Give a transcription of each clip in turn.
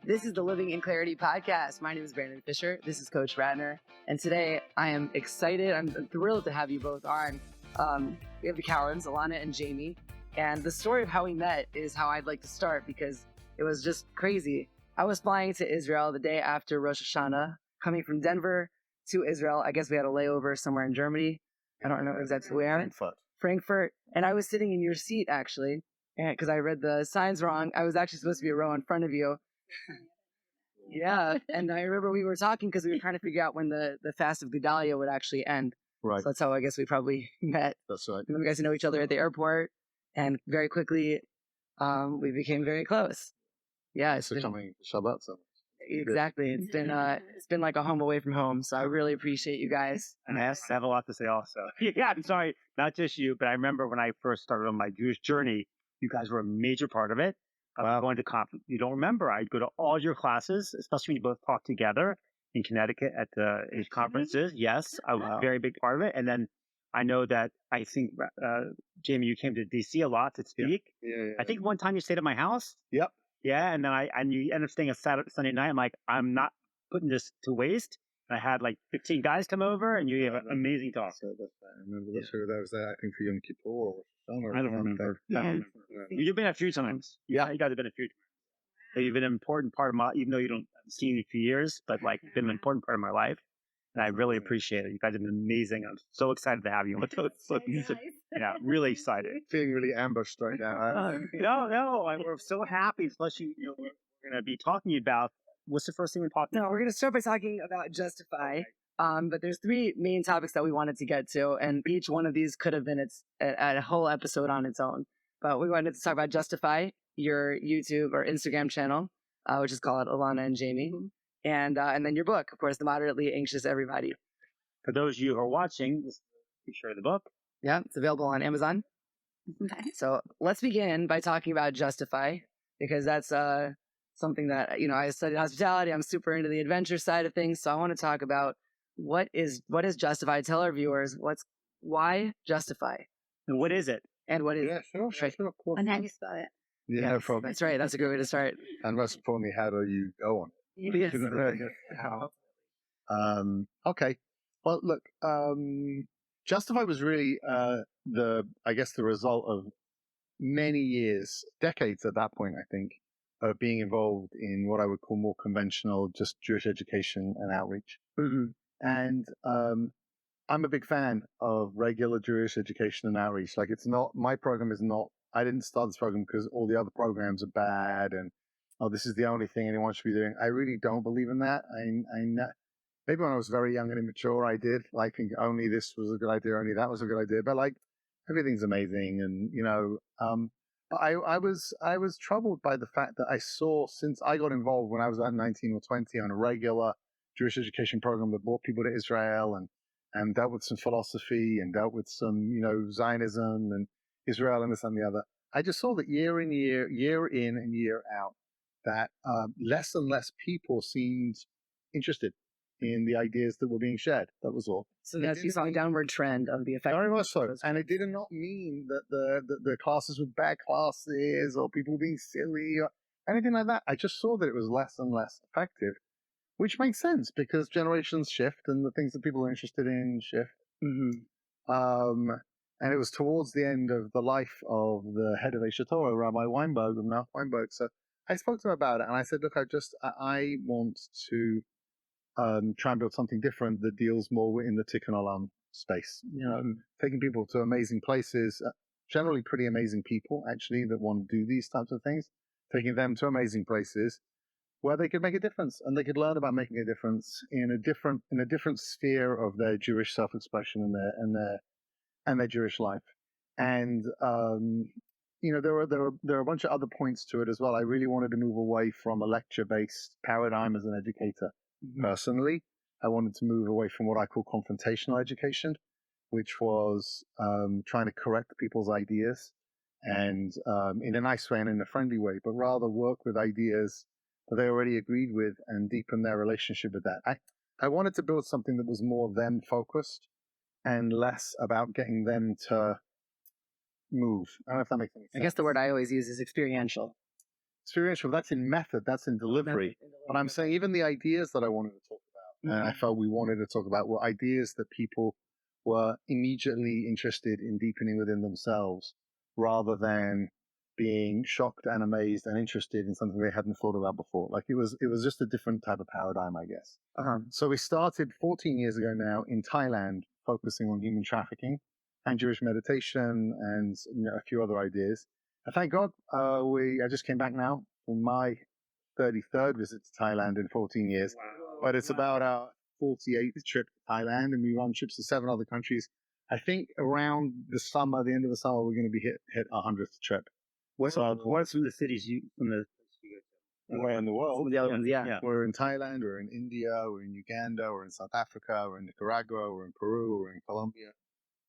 This is the Living in Clarity podcast. My name is Brandon Fisher. This is Coach Ratner. And today I am excited. I'm thrilled to have you both on. We have the Cowlands, Ilana and Jamie. And the story of how we met is how I'd like to start because it was just crazy. I was flying to Israel the day after Rosh Hashanah, coming from Denver to Israel. I guess we had a layover somewhere in Germany. I don't know exactly where. Frankfurt. And I was sitting in your seat, actually, because I read the signs wrong. I was actually supposed to be a row in front of you. Yeah. And I remember we were talking because we were trying to figure out when the fast of Gedalia would actually end. Right. So that's how I guess we probably met. That's right. And then we got to know each other at the airport. And very quickly, we became very close. Yeah. It's becoming Shabbat. So. Exactly. It's been like a home away from home. So I really appreciate you guys. And I have a lot to say also. Yeah, I'm sorry, not just you, but I remember when I first started on my Jewish journey, you guys were a major part of it. Wow. Going to conference. You don't remember. I'd go to all your classes, especially when you both talked together in Connecticut at the conferences. Yes, I was a very big part of it. And then I know that I think, Jamie, you came to DC a lot to speak. Yeah. I think one time you stayed at my house. Yep. Yeah, and then you ended up staying a Sunday night. I'm like, I'm not putting this to waste. And I had like 15 guys come over, and you gave an amazing talk. So I remember this year. That was there, I think, for Yom Kippur or summer. I don't remember. Yeah. You've been a few times. Yeah, you guys have been a few times. So you've been an important part of my, even though you don't see me for years, but like been an important part of my life. And I really appreciate it. You guys have been amazing. I'm so excited to have you. Yeah, really excited. Feeling really ambushed right now. No, we're so happy. Especially, we're going to be talking about, what's the first thing we're talking about? No, we're going to start by talking about Justifi. But there's three main topics that we wanted to get to, and each one of these could have been a whole episode on its own. But we wanted to talk about Justifi, your YouTube or Instagram channel, which is called Ilana and Jamie, and then your book, of course, The Moderately Anxious Everybody. For those of you who are watching, be sure the book. Yeah, it's available on Amazon. So let's begin by talking about Justifi, because that's something that, I studied hospitality. I'm super into the adventure side of things. So I want to talk about what is Justifi. Tell our viewers why Justifi, and what is it? And what is Yeah, sure. And how do you spell it? Yeah, no problem. That's right. That's a good way to start. And most importantly, how do you go on? Yes. Okay. Well, look, Justifi was really the result of many years, decades at that point, I think, of being involved in what I would call more conventional, just Jewish education and outreach. Mm-hmm. And I'm a big fan of regular Jewish education and outreach. Like, my program is not, I didn't start this program because all the other programs are bad and, this is the only thing anyone should be doing. I really don't believe in that. Maybe when I was very young and immature, I did. Like, think only this was a good idea, only that was a good idea. But like, everything's amazing, and I was troubled by the fact that I saw, since I got involved when I was about 19 or 20 on a regular Jewish education program that brought people to Israel and dealt with some philosophy and dealt with some Zionism and Israel and this and the other. I just saw that year in and year out, that less and less people seemed interested in the ideas that were being shared. That was all. So that's you saw a downward trend of the effect. Very much so. And it did not mean that the classes were bad classes or people being silly or anything like that. I just saw that it was less and less effective, which makes sense because generations shift and the things that people are interested in shift. Mm-hmm. And it was towards the end of the life of the head of Aish Torah, Rabbi Weinberg, of Mount Weinberg. So I spoke to him about it, and I said, look, I want to try and build something different that deals more in the Tikkun Olam space. Taking people to amazing places, generally pretty amazing people, actually, that want to do these types of things, taking them to amazing places where they could make a difference and they could learn about making a difference in a different sphere of their Jewish self-expression and their Jewish life. And there are a bunch of other points to it as well. I really wanted to move away from a lecture-based paradigm as an educator. Personally, I wanted to move away from what I call confrontational education, which was trying to correct people's ideas and in a nice way and in a friendly way, but rather work with ideas that they already agreed with and deepen their relationship with that. I wanted to build something that was more them focused and less about getting them to move. I don't know if that makes any sense. I guess the word I always use is experiential. experiential. That's in method. That's in delivery. But I'm saying even the ideas that I wanted to talk about, and I felt we wanted to talk about, were ideas that people were immediately interested in deepening within themselves, rather than being shocked and amazed and interested in something they hadn't thought about before. Like it was just a different type of paradigm, I guess. So we started 14 years ago now in Thailand, focusing on human trafficking and Jewish meditation and a few other ideas. And thank God, I just came back now from my 33rd visit to Thailand in 14 years. Wow. But it's about our 48th trip to Thailand, and we run trips to 7 other countries. I think around the summer, the end of the summer, we're going to be hit our 100th trip. What are some of the cities Where in the world? Some of the other ones, yeah. We're in Thailand, we're in India, we're in Uganda, we're in South Africa, we're in Nicaragua, we're in Peru, we're in Colombia.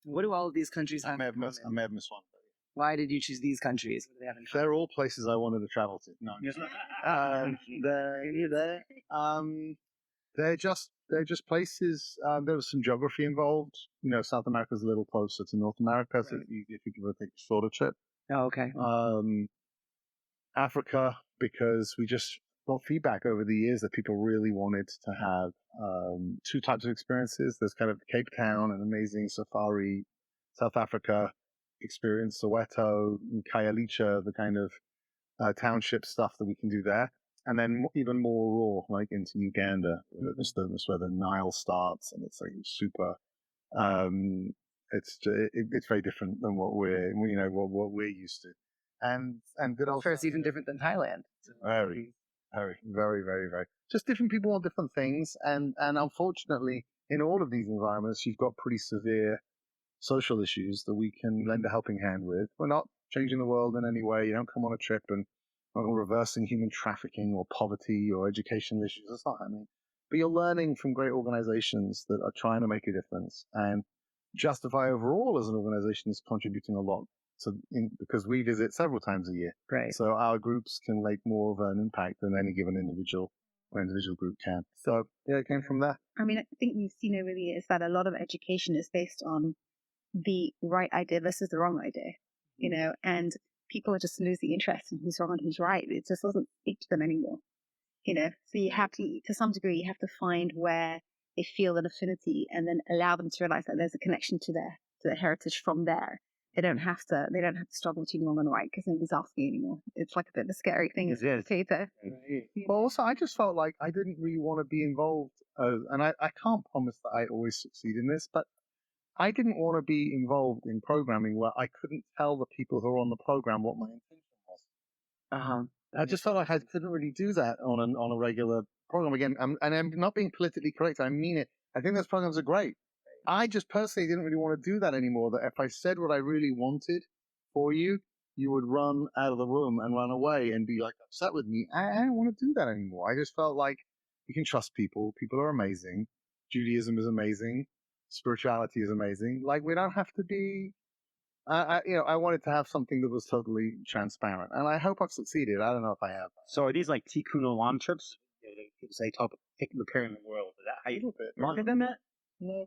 What do all of these countries have? I may have missed one. Why did you choose these countries? What do they have in common? They're all places I wanted to travel to. No, they're just places. There was some geography involved. South America's a little closer to North America, so if you could take a shorter trip. Oh, okay. Africa, because we just got feedback over the years that people really wanted to have 2 types of experiences. There's kind of Cape Town, an amazing safari, South Africa experience, Soweto, and Khayelitsha, the kind of township stuff that we can do there. And then even more raw, like into Uganda, that's where the Nile starts, and it's like super. It's very different than what we're used to, and good old. Sure, it's even different than Thailand. Very, very, very, very, very. Just different people want different things, and unfortunately, in all of these environments, you've got pretty severe social issues that we can lend a helping hand with. We're not changing the world in any way. You don't come on a trip and we're reversing human trafficking or poverty or educational issues. That's not happening. But you're learning from great organizations that are trying to make a difference. And Justifi overall as an organization is contributing a lot because we visit several times a year. Right. So our groups can make more of an impact than any given individual group can. So yeah, it came from there. I mean, I think we've seen over the years that a lot of education is based on the right idea versus the wrong idea, and people are just losing interest in who's wrong and who's right. It just doesn't speak to them anymore, So you have to some degree, you have to find where they feel an affinity and then allow them to realize that there's a connection to their heritage from there. They don't have to struggle between wrong and right because nobody's asking anymore. It's like a bit of a scary thing. It is. But also, I just felt like I didn't really want to be involved, and I can't promise that I always succeed in this, but I didn't want to be involved in programming where I couldn't tell the people who are on the program what my intention was. I just felt like I couldn't really do that on a regular program. Again, and I'm not being politically correct. I mean it. I think those programs are great. I just personally didn't really want to do that anymore. That if I said what I really wanted for you, you would run out of the room and run away and be like upset with me. I don't want to do that anymore. I just felt like you can trust people. People are amazing. Judaism is amazing. Spirituality is amazing. Like we don't have to be. I wanted to have something that was totally transparent, and I hope I've succeeded. I don't know if I have. So are these like Tikkun Olam trips? People say talk repairing the world. Is that how you market them at? No,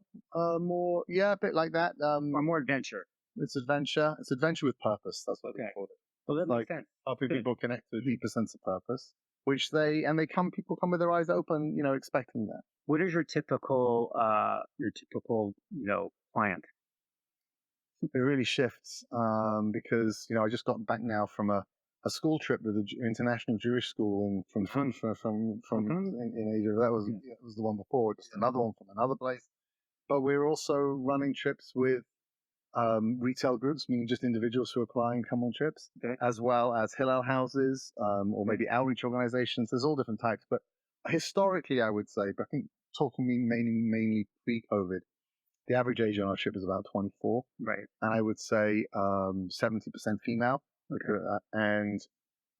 more, a bit like that. Or more adventure. It's adventure. It's adventure with purpose. That's what they call it. Well, that makes sense. Helping people connect to a deeper sense of purpose, people come with their eyes open, expecting that. What is your typical client? It really shifts because I just got back now from a school trip with an international Jewish school in Asia. That was the one before, just another one from another place. But we're also running trips with retail groups, meaning just individuals who apply and come on trips, as well as Hillel houses or maybe outreach organizations. There's all different types. But historically, I would say, but I think talking mainly pre-COVID, the average age on our trip is about 24. Right. And I would say 70% female. Okay. And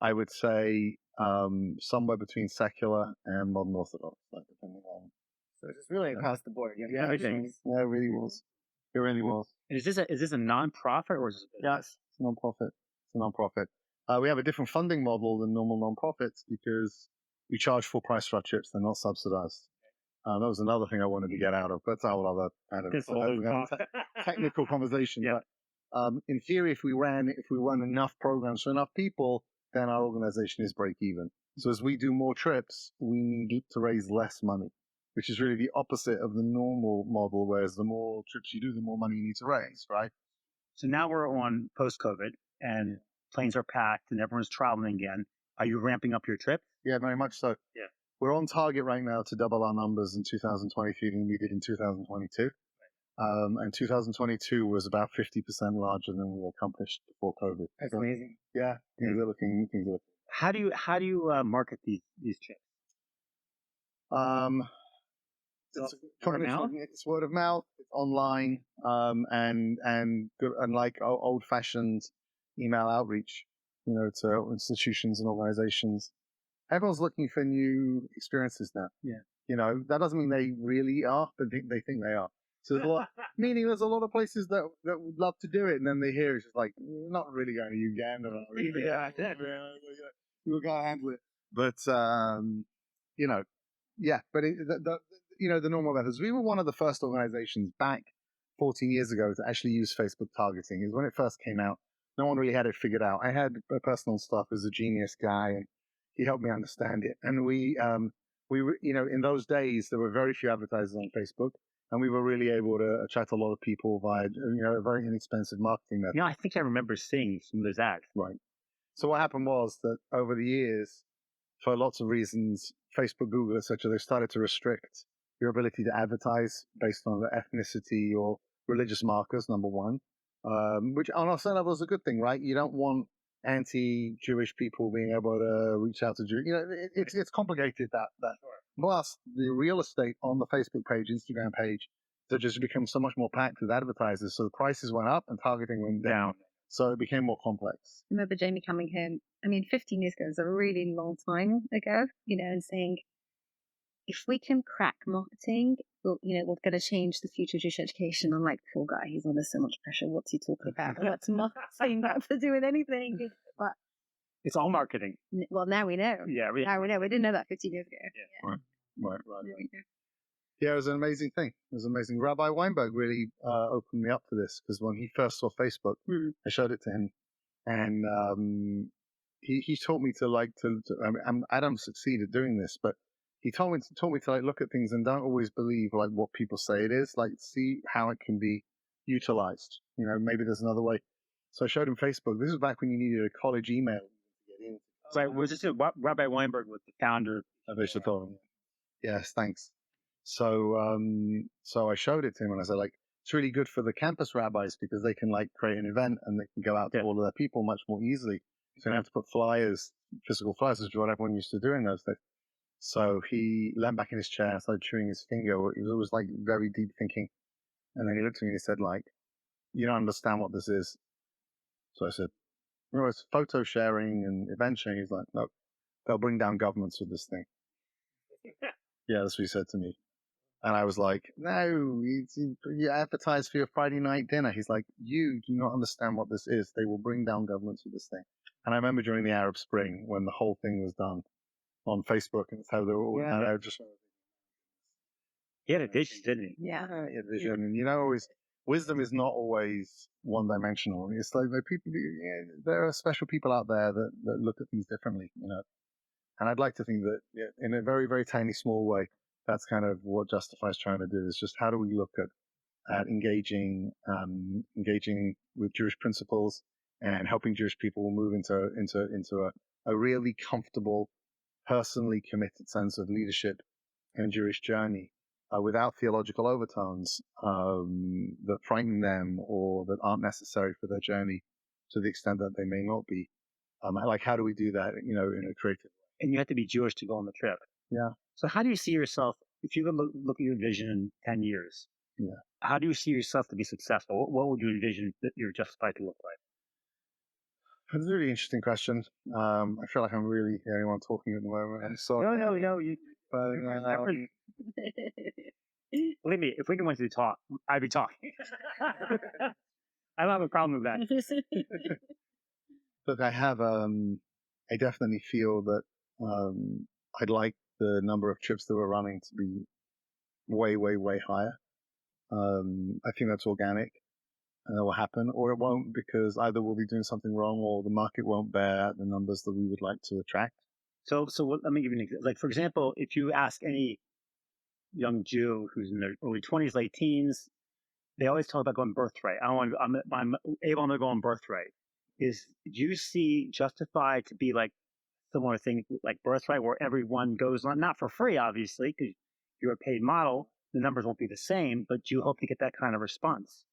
I would say somewhere between secular and modern Orthodox, depending on. So it's really across the board. Yeah, everything. Yeah, it really was. It really was. And is this a non-profit or is it? Yes, it's a non-profit. It's a non-profit. We have a different funding model than normal non-profits because we charge full price for our trips. They're not subsidized. That was another thing I wanted to get out of. That's a whole other kind of technical conversation. Yeah. But in theory, if we run enough programs for enough people, then our organization is break even. So as we do more trips, we need to raise less money, which is really the opposite of the normal model, whereas the more trips you do, the more money you need to raise, right? So now we're on post-COVID and planes are packed and everyone's traveling again. Are you ramping up your trip? Yeah, very much so. Yeah. We're on target right now to double our numbers in 2023 than we did in 2022. And 2022 was about 50% larger than we accomplished before COVID. That's amazing. Yeah, things are looking. How do you market these trips? It's Word of mouth? It's word of mouth. It's online, and like old fashioned email outreach, to institutions and organizations. Everyone's looking for new experiences now. Yeah. That doesn't mean they really are, but they think they are. So there's a lot, meaning there's a lot of places that would love to do it, and then they hear it's just like, we're not really going to Uganda. We can't handle it. But but the normal methods. We were one of the first organizations back 14 years ago to actually use Facebook targeting. Is when it first came out. No one really had it figured out. I had a personal staff who's a genius guy, and he helped me understand it. And we were, in those days, there were very few advertisers on Facebook, and we were really able to attract a lot of people via, a very inexpensive marketing method. I think I remember seeing some of those ads. Right. So what happened was that over the years, for lots of reasons, Facebook, Google, etc., they started to restrict your ability to advertise based on the ethnicity or religious markers, number one, which on a certain level is a good thing, right? You don't want anti-Jewish people being able to reach out to Jews. It's complicated that. Plus, the real estate on the Facebook page, Instagram page, that just become so much more packed with advertisers. So the prices went up and targeting went down. So it became more complex. I remember Jamie coming home, 15 years ago is a really long time ago, and saying, if we can crack marketing, we're going to change the future of Jewish education. I'm like, poor guy, he's under so much pressure. What's he talking about? That's nothing to do with anything. But it's all marketing. Well, now we know. Yeah. Now we know. We didn't know that 15 years ago. Yeah. Right. Yeah, it was an amazing thing. It was amazing. Rabbi Weinberg really opened me up to this, because when he first saw Facebook, I showed it to him, and he taught me I don't succeed at doing this, but he taught me to look at things and don't always believe what people say it is. See how it can be utilized. Maybe there's another way. So I showed him Facebook. This was back when you needed a college email to get in. Right. Was this Rabbi Weinberg was the founder of Ishtar? Yes, thanks. So I showed it to him, and I said, it's really good for the campus rabbis, because they can create an event and they can go out to all of their people much more easily. So you don't have to put physical flyers, which is what everyone used to do in those days. So he leaned back in his chair and started chewing his finger. It was always very deep thinking. And then he looked at me and he said, you don't understand what this is. So I said, it's photo sharing and event sharing. He's like, no, they'll bring down governments with this thing. Yeah, that's what he said to me. And I was like, no, you advertise for your Friday night dinner. He's like, you do not understand what this is. They will bring down governments with this thing. And I remember during the Arab Spring, when the whole thing was done on Facebook, and it's how they were all, and I just... He had a vision, didn't he? Yeah. He had a vision. And wisdom is not always one-dimensional. It's people, there are special people out there that look at things differently, And I'd like to think that in a very, very tiny, small way, that's kind of what Justifi is trying to do, is just how do we look at engaging with Jewish principles and helping Jewish people move into a really comfortable, personally committed sense of leadership and Jewish journey without theological overtones that frighten them or that aren't necessary for their journey to the extent that they may not be. How do we do that, in a creative way? And you have to be Jewish to go on the trip. Yeah. So how do you see yourself, if you look at your vision in 10 years, how do you see yourself to be successful? What would you envision that you're justified to look like? That's a really interesting question. I feel like I'm really the only one talking at the moment. I'm sorry. No. Believe me, if we went to talk, I'd be talking. I don't have a problem with that. Look, I definitely feel that I'd like the number of trips that we're running to be way, way, way higher. I think that's organic. and that will happen, or it won't, because either we'll be doing something wrong or the market won't bear the numbers that we would like to attract. So let me give you an example. Like, for example, if you ask any young Jew who's in their early 20s, late teens, they always talk about going birthright. I'm able to go on birthright. Do you see Justified to be like similar thing like birthright, where everyone goes on, not for free, obviously, because you're a paid model, the numbers won't be the same, but you hope to get that kind of response?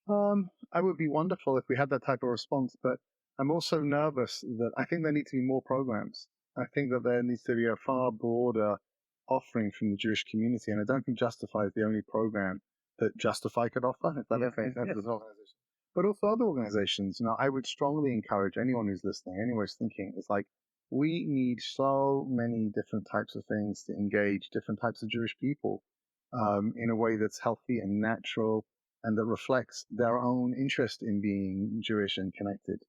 I would be wonderful if we had that type of response, but I'm also nervous that I think there need to be more programs. I think that there needs to be a far broader offering from the Jewish community, and I don't think Justify is the only program that Justify could offer, if that makes sense. But also other organizations. I would strongly encourage anyone who's listening, anyone who's thinking, it's like, we need so many different types of things to engage different types of Jewish people in a way that's healthy and natural, and that reflects their own interest in being Jewish and connected.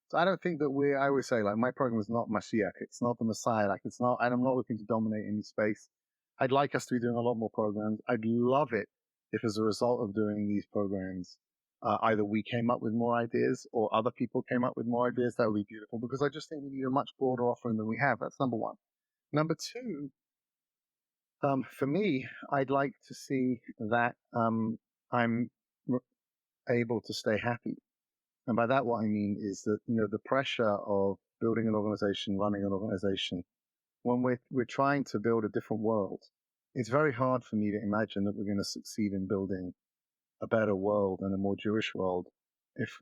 So I don't think that I always say, like, my program is not Mashiach. It's not the Messiah. Like, it's not, and I'm not looking to dominate any space. I'd like us to be doing a lot more programs. I'd love it if, as a result of doing these programs, either we came up with more ideas or other people came up with more ideas. That would be beautiful, because I just think we need a much broader offering than we have. That's number one. Number two, for me, I'd like to see that I'm able to stay happy. And by that, what I mean is that, the pressure of building an organization, running an organization, when we're trying to build a different world, it's very hard for me to imagine that we're going to succeed in building a better world and a more Jewish world if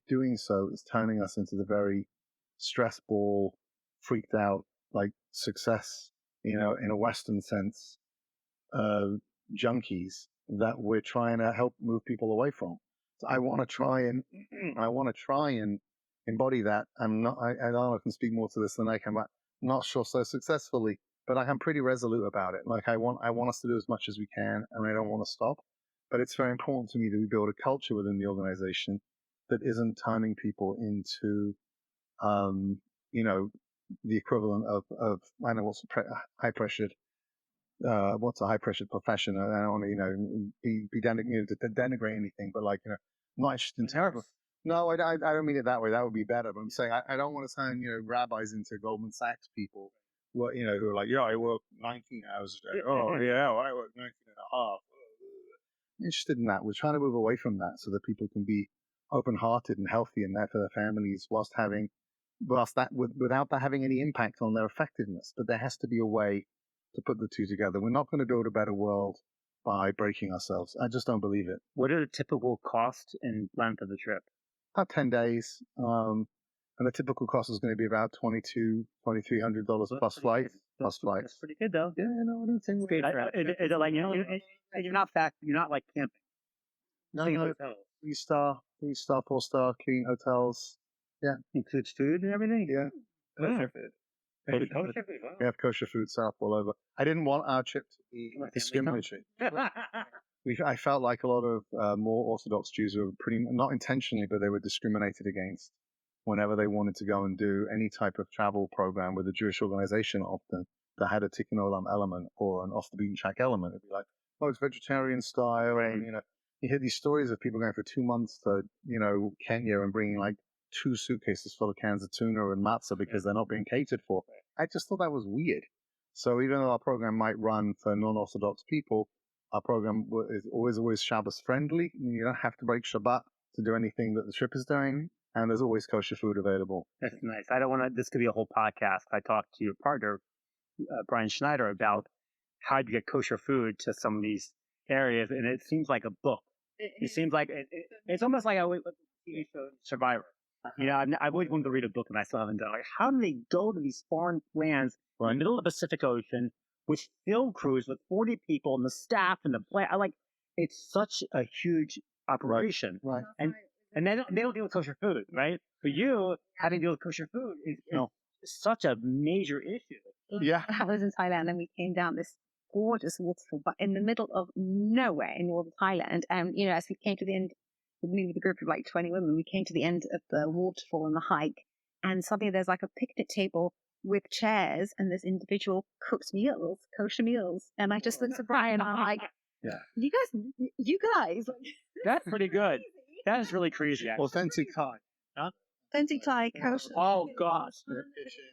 doing so is turning us into the very stress ball, freaked out, like, success, in a Western sense, junkies that we're trying to help move people away from. So I want to try and embody that. I know I can speak more to this than I can, but I'm not sure so successfully, but I'm pretty resolute about it. Like, I want us to do as much as we can, and I don't want to stop. But it's very important to me that we build a culture within the organization that isn't turning people into, the equivalent of I don't know what's high pressured. What's a high pressured profession? I don't want to, be denigrate anything, but, like, not interested in terrible. No, I don't mean it that way. That would be better. But I'm saying I don't want to turn, rabbis into Goldman Sachs people, who are like, yeah, I work 19 hours a day. Oh, yeah, I work 19 and a half. I'm interested in that. We're trying to move away from that so that people can be open-hearted and healthy and there for their families without that having any impact on their effectiveness. But there has to be a way to put the two together. We're not going to build a better world by breaking ourselves. I just don't believe it. What are the typical costs and length of the trip? About 10 days. And the typical cost is going to be about $2,300 plus flights. That's pretty good, though. Yeah, no, I don't think it's great. Is it like, you're not like camping? No, 3-star, 4-star, clean hotels. Yeah. Includes food and everything? Yeah. Kosher food. We have kosher food set up all over. I didn't want our trip to be discriminatory. I felt like a lot of more Orthodox Jews were not intentionally, but they were discriminated against whenever they wanted to go and do any type of travel program with a Jewish organization, often that had a Tikkun Olam element or an off the beaten track element. It'd be like, oh, it's vegetarian style. Right. And, you hear these stories of people going for 2 months to, Kenya and bringing like 2 suitcases full of cans of tuna and matzah because they're not being catered for. I just thought that was weird. So even though our program might run for non-Orthodox people, our program is always Shabbos friendly. You don't have to break Shabbat to do anything that the trip is doing. And there's always kosher food available. That's nice. I don't want to, this could be a whole podcast. I talked to your partner, Brian Schneider, about how to get kosher food to some of these areas. And it seems like a book. It seems like, it's almost like a TV show, Survivor. I've always wanted to read a book and I still haven't done it. Like, how do they go to these foreign lands in the middle of the Pacific Ocean with film crews with 40 people and the staff and the plane? It's such a huge operation. Right. And they don't deal with kosher food, right? For you, having to deal with kosher food is such a major issue. Yeah. I was in Thailand and we came down this gorgeous waterfall, but in the middle of nowhere in northern Thailand. And, as we came to the end, with me with a group of like 20 women, we came to the end of the waterfall and the hike. And suddenly there's like a picnic table with chairs and there's individual cooked meals, kosher meals. And I just looked at Brian and I'm like, yeah, you guys, that's pretty good. That is really crazy. Actually. Authentic Thai. Authentic Thai kosher. Oh gosh,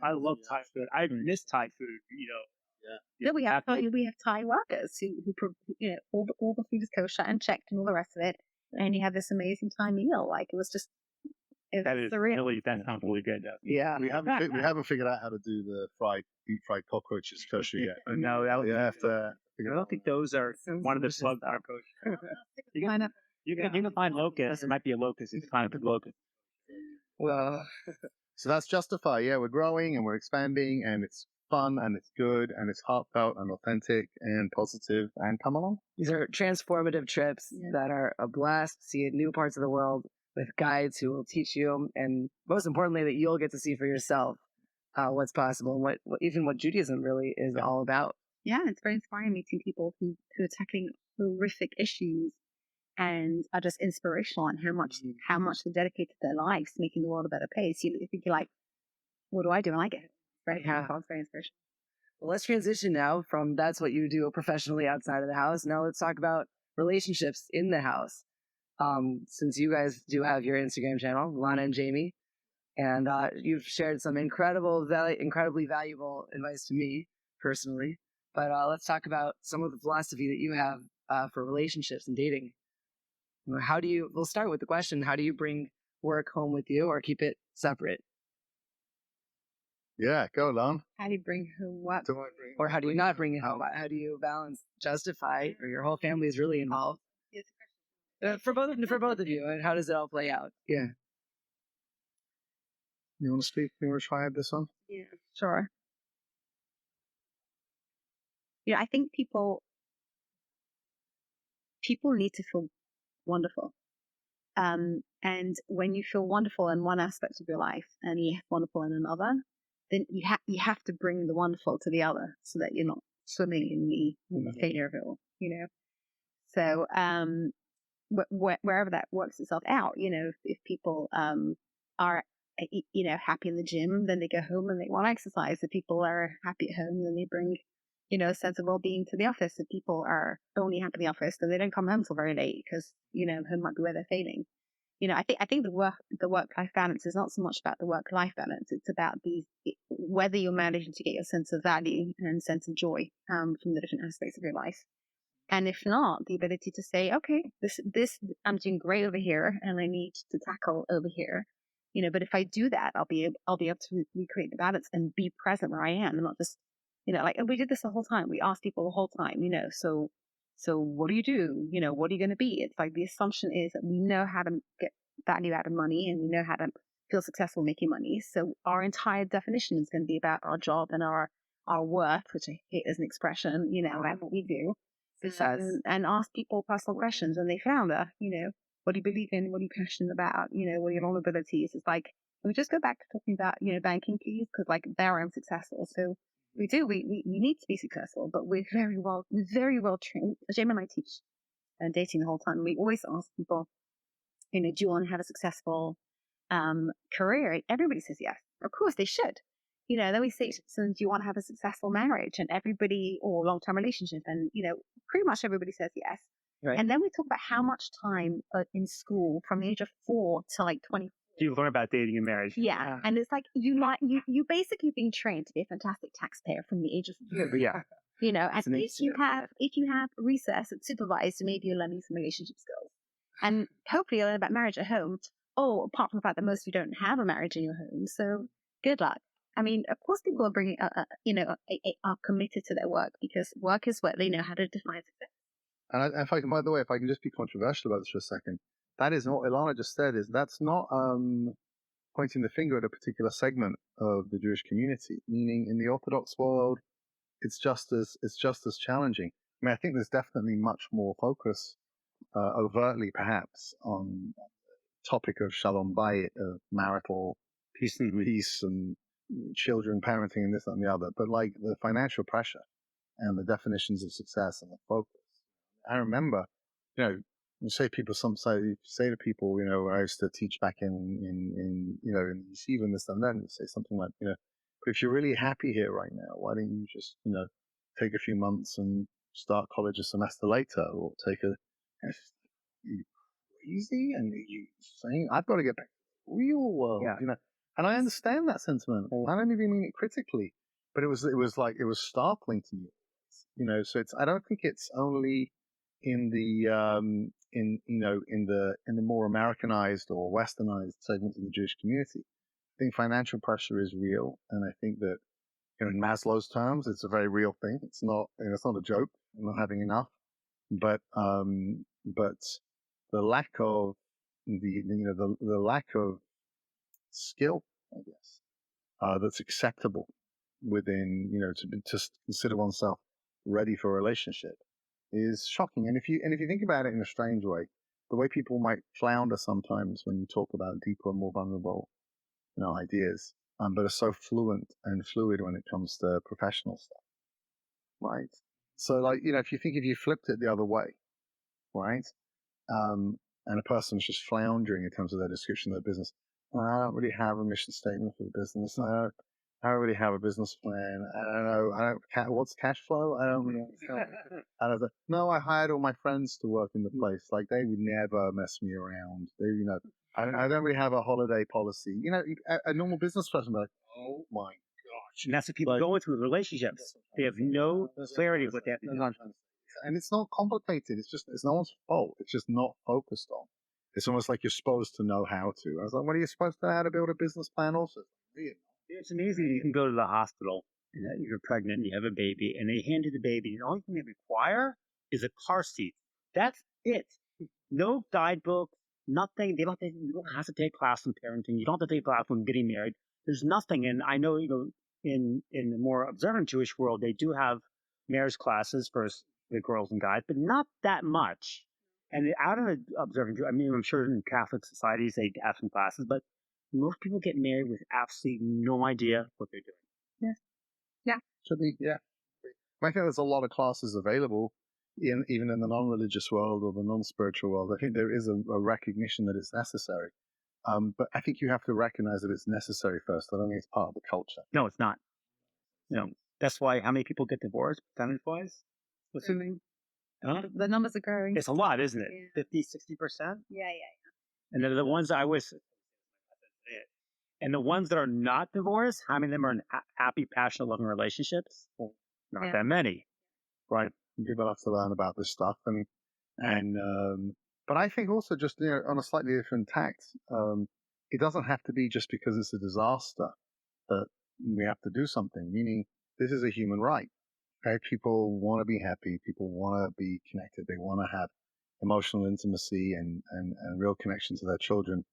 I love Thai food. I miss Thai food. Then we have Thai workers all the food is kosher and checked and all the rest of it, and you have this amazing Thai meal. Like it was That is surreal. that sounds really good. Though. Yeah. We haven't figured out how to do the deep fried cockroaches kosher yet. No, that You have to. I don't think those are one of the slugs that are kosher. You can find locusts. It might be a locust. It's kind of a locust. Well, So that's Justifi. Yeah, we're growing and we're expanding, and it's fun and it's good and it's heartfelt and authentic and positive. And come along. these are transformative trips that are a blast. See new parts of the world with guides who will teach you, and most importantly, that you'll get to see for yourself what's possible and what Judaism really is all about. Yeah, it's very inspiring meeting people who are tackling horrific issues and are just inspirational and how much they dedicated their lives to making the world a better place. You think you're like, what do I do when I get it? Right? Yeah. It's very inspirational. Well, let's transition now from that's what you do professionally outside of the house. Now let's talk about relationships in the house. Since you guys do have your Instagram channel, Ilana and Jamie, and you've shared some incredibly valuable advice to me personally. But let's talk about some of the philosophy that you have for relationships and dating. We'll start with the question, how do you bring work home with you or keep it separate? Yeah, go along. How do you bring home what? Or how do you not bring it home? How do you balance Justifi, or your whole family is really involved? For both of you, and how does it all play out? Yeah. You want to speak? You want to try this on? Yeah, sure. I think people need to feel wonderful. And when you feel wonderful in one aspect of your life and you have wonderful in another, then you have to bring the wonderful to the other so that you're not swimming in the failure of it all, So wherever that works itself out, if people are happy in the gym, then they go home and they want to exercise. If people are happy at home, then they bring a sense of well-being to the office. If people are only happy in the office, then they don't come home till very late because home might be where they're failing. I think the work-life balance is not so much about the work-life balance. It's about whether you're managing to get your sense of value and sense of joy from the different aspects of your life. And if not, the ability to say, okay, this I'm doing great over here, and I need to tackle over here. But if I do that, I'll be able to recreate the balance and be present where I am, and not just, and we did this the whole time. We asked people the whole time, so what do you do? What are you going to be? It's like the assumption is that we know how to get value out of money and we know how to feel successful making money. So our entire definition is going to be about our job and our worth, which I hate as an expression, and what we do. And ask people personal questions, and they found what do you believe in? What are you passionate about? What are your vulnerabilities? It's like, we just go back to talking about, banking, please, because like there I'm successful. So we need to be successful, but we're very well trained. Jamie and I teach dating the whole time. We always ask people, do you want to have a successful career? Everybody says yes. Of course they should. Then we say, so do you want to have a successful marriage? And everybody, or long-term relationship, and pretty much everybody says yes. Right. And then we talk about how much time in school from the age of 4 to like 20. You learn about dating and marriage. Yeah. And it's like you basically being trained to be a fantastic taxpayer from the age of 4. Yeah. And if you have recess and supervised, maybe you're learning some relationship skills. And hopefully you'll learn about marriage at home. Oh, apart from the fact that most of you don't have a marriage in your home. So good luck. I mean, of course people are bringing, are committed to their work, because work is what they know how to define success. And if I can, by the way, if I can just be controversial about this for a second, that is not what Ilana just said. That's not pointing the finger at a particular segment of the Jewish community. Meaning, in the Orthodox world, it's just as challenging. I mean, I think there's definitely much more focus, overtly perhaps, on the topic of shalom bayit, of marital peace and children, parenting, and this, that, and the other. But like the financial pressure and the definitions of success and the focus. I remember, you say to people, when I used to teach back in yeshiva and this and that, you say something like, but if you're really happy here right now, why don't you just, take a few months and start college a semester later, or take you crazy? And are you saying I've got to get back to the real world? Yeah. You know, and I understand that sentiment. I don't even mean it critically, but it was startling to me. You know, so I don't think it's only in the in the more Americanized or Westernized segments of the Jewish community. I think financial pressure is real, and I think that, you know, in Maslow's terms, it's a very real thing. It's not, you know, it's not a joke. Not having enough, but the lack of the lack of skill, I guess, that's acceptable within, you know, to consider oneself ready for a relationship is shocking. And if you think about it in a strange way, the way people might flounder sometimes when you talk about deeper and more vulnerable, you know, ideas, but are so fluent and fluid when it comes to professional stuff, right? So, like, you know, if you flipped it the other way, right, and a person's just floundering in terms of their description of their business, I don't really have a mission statement for the business. I don't really have a business plan. I don't know. What's cash flow? I don't really understand. I don't know. No, I hired all my friends to work in the place. Like, they would never mess me around. They, you know, I don't really have a holiday policy. You know, a normal business person would be like, oh my gosh. And that's what people Like, go through relationships. They have no clarity of what they have to do. and it's not complicated. It's no one's fault. It's just not focused on. It's almost like you're supposed to know how to. I was like, what are you supposed to know how to build a business plan also? It's amazing. You can go to the hospital and you're pregnant and you have a baby and they hand you the baby and the only thing they require is a car seat. That's it. No guidebook, nothing. You don't have to take class on parenting. You don't have to take class on getting married. There's nothing. And I know, you know, in the more observant Jewish world, they do have marriage classes for the girls and guys, but not that much. And out of the observant, I mean, I'm sure in Catholic societies they have some classes, but most people get married with absolutely no idea what they're doing. Should be, yeah. I think there's a lot of classes available, even in the non-religious world or the non-spiritual world. I think there is a recognition that it's necessary. But I think you have to recognize that it's necessary first. I don't think it's part of the culture. No, it's not. No, that's why how many people get divorced percentage-wise? What's the name? Huh? The numbers are growing. It's a lot, isn't it? Yeah. 50, 60%? Yeah. And they're the ones I was, and the ones that are not divorced, how many of them are in happy, passionate, loving relationships? Well, not that many. Right. People have to learn about this stuff. But I think also, just, you know, on a slightly different tact, it doesn't have to be just because it's a disaster that we have to do something, meaning this is a human right. Okay? People want to be happy. People want to be connected. They want to have emotional intimacy and real connection to their children.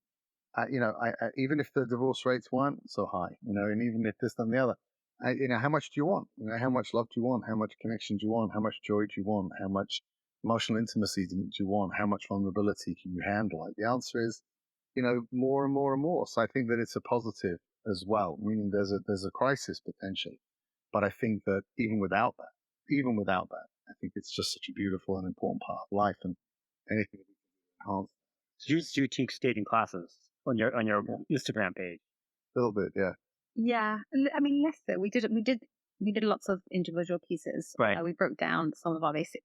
You know, even if the divorce rates weren't so high, you know, and even if this and the other, you know, how much do you want? You know, how much love do you want? How much connection do you want? How much joy do you want? How much emotional intimacy do you want? How much vulnerability can you handle? Like, the answer is, you know, more and more and more. So I think that it's a positive as well, meaning there's a crisis potentially. But I think that even without that, I think it's just such a beautiful and important part of life, and anything that we can do to enhance. Do you teach dating classes on your Instagram page? A little bit, yeah. Yeah. I mean, less so. We did lots of individual pieces. Right. We broke down some of our basic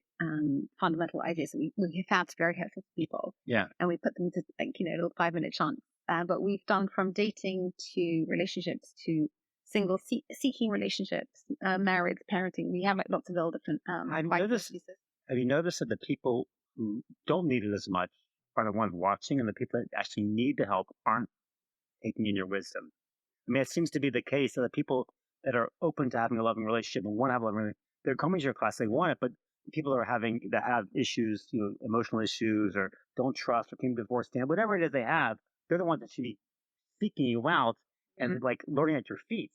fundamental ideas that we found very helpful to people. Yeah. And we put them to, like, you know, little 5-minute chunks. But we've done from dating to relationships to single seeking relationships, married, parenting. We have like lots of little different pieces. Have you noticed that the people who don't need it as much are the ones watching, and the people that actually need the help aren't taking in your wisdom? I mean, it seems to be the case that the people that are open to having a loving relationship and want to have a loving relationship, they're coming to your class, they want it, but people that have issues, you know, emotional issues, or don't trust, or came divorced, whatever it is they have, they're the ones that should be seeking you out and like learning at your feet.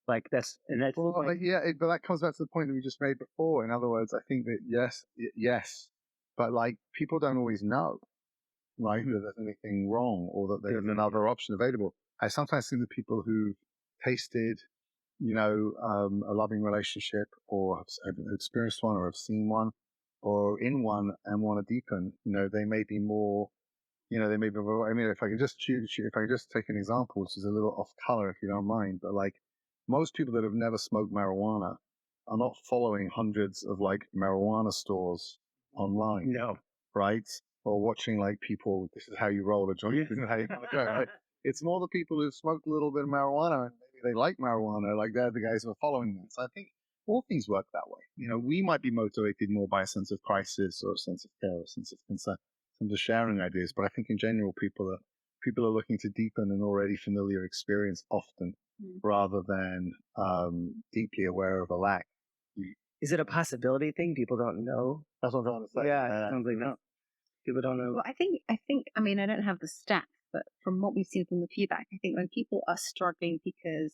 Like that's well, but that comes back to the point that we just made before. In other words, I think that yes, but like, people don't always know, right, that there's anything wrong or that there's another option available. I sometimes think that people who've tasted, you know, a loving relationship, or have experienced one, or have seen one, or in one, and want to deepen, you know, they may be more, you know, I mean, if I can just take an example, which is a little off color, if you don't mind, but like, most people that have never smoked marijuana are not following hundreds of like marijuana stores online. No. Right? or watching like people, this is how you roll a joint, this is how you go. Like, it's more the people who smoked a little bit of marijuana and maybe they like marijuana, like they're the guys who are following that. So I think all things work that way. We might be motivated more by a sense of crisis or a sense of care or a sense of concern, in terms of sharing ideas. But I think in general, people are looking to deepen an already familiar experience often, rather than deeply aware of a lack. Is it a possibility thing? People don't know. That's what I'm trying to say. Yeah, it sounds like no. People don't know. Well, I think, I mean, I don't have the stats, but from what we've seen from the feedback, I think when people are struggling because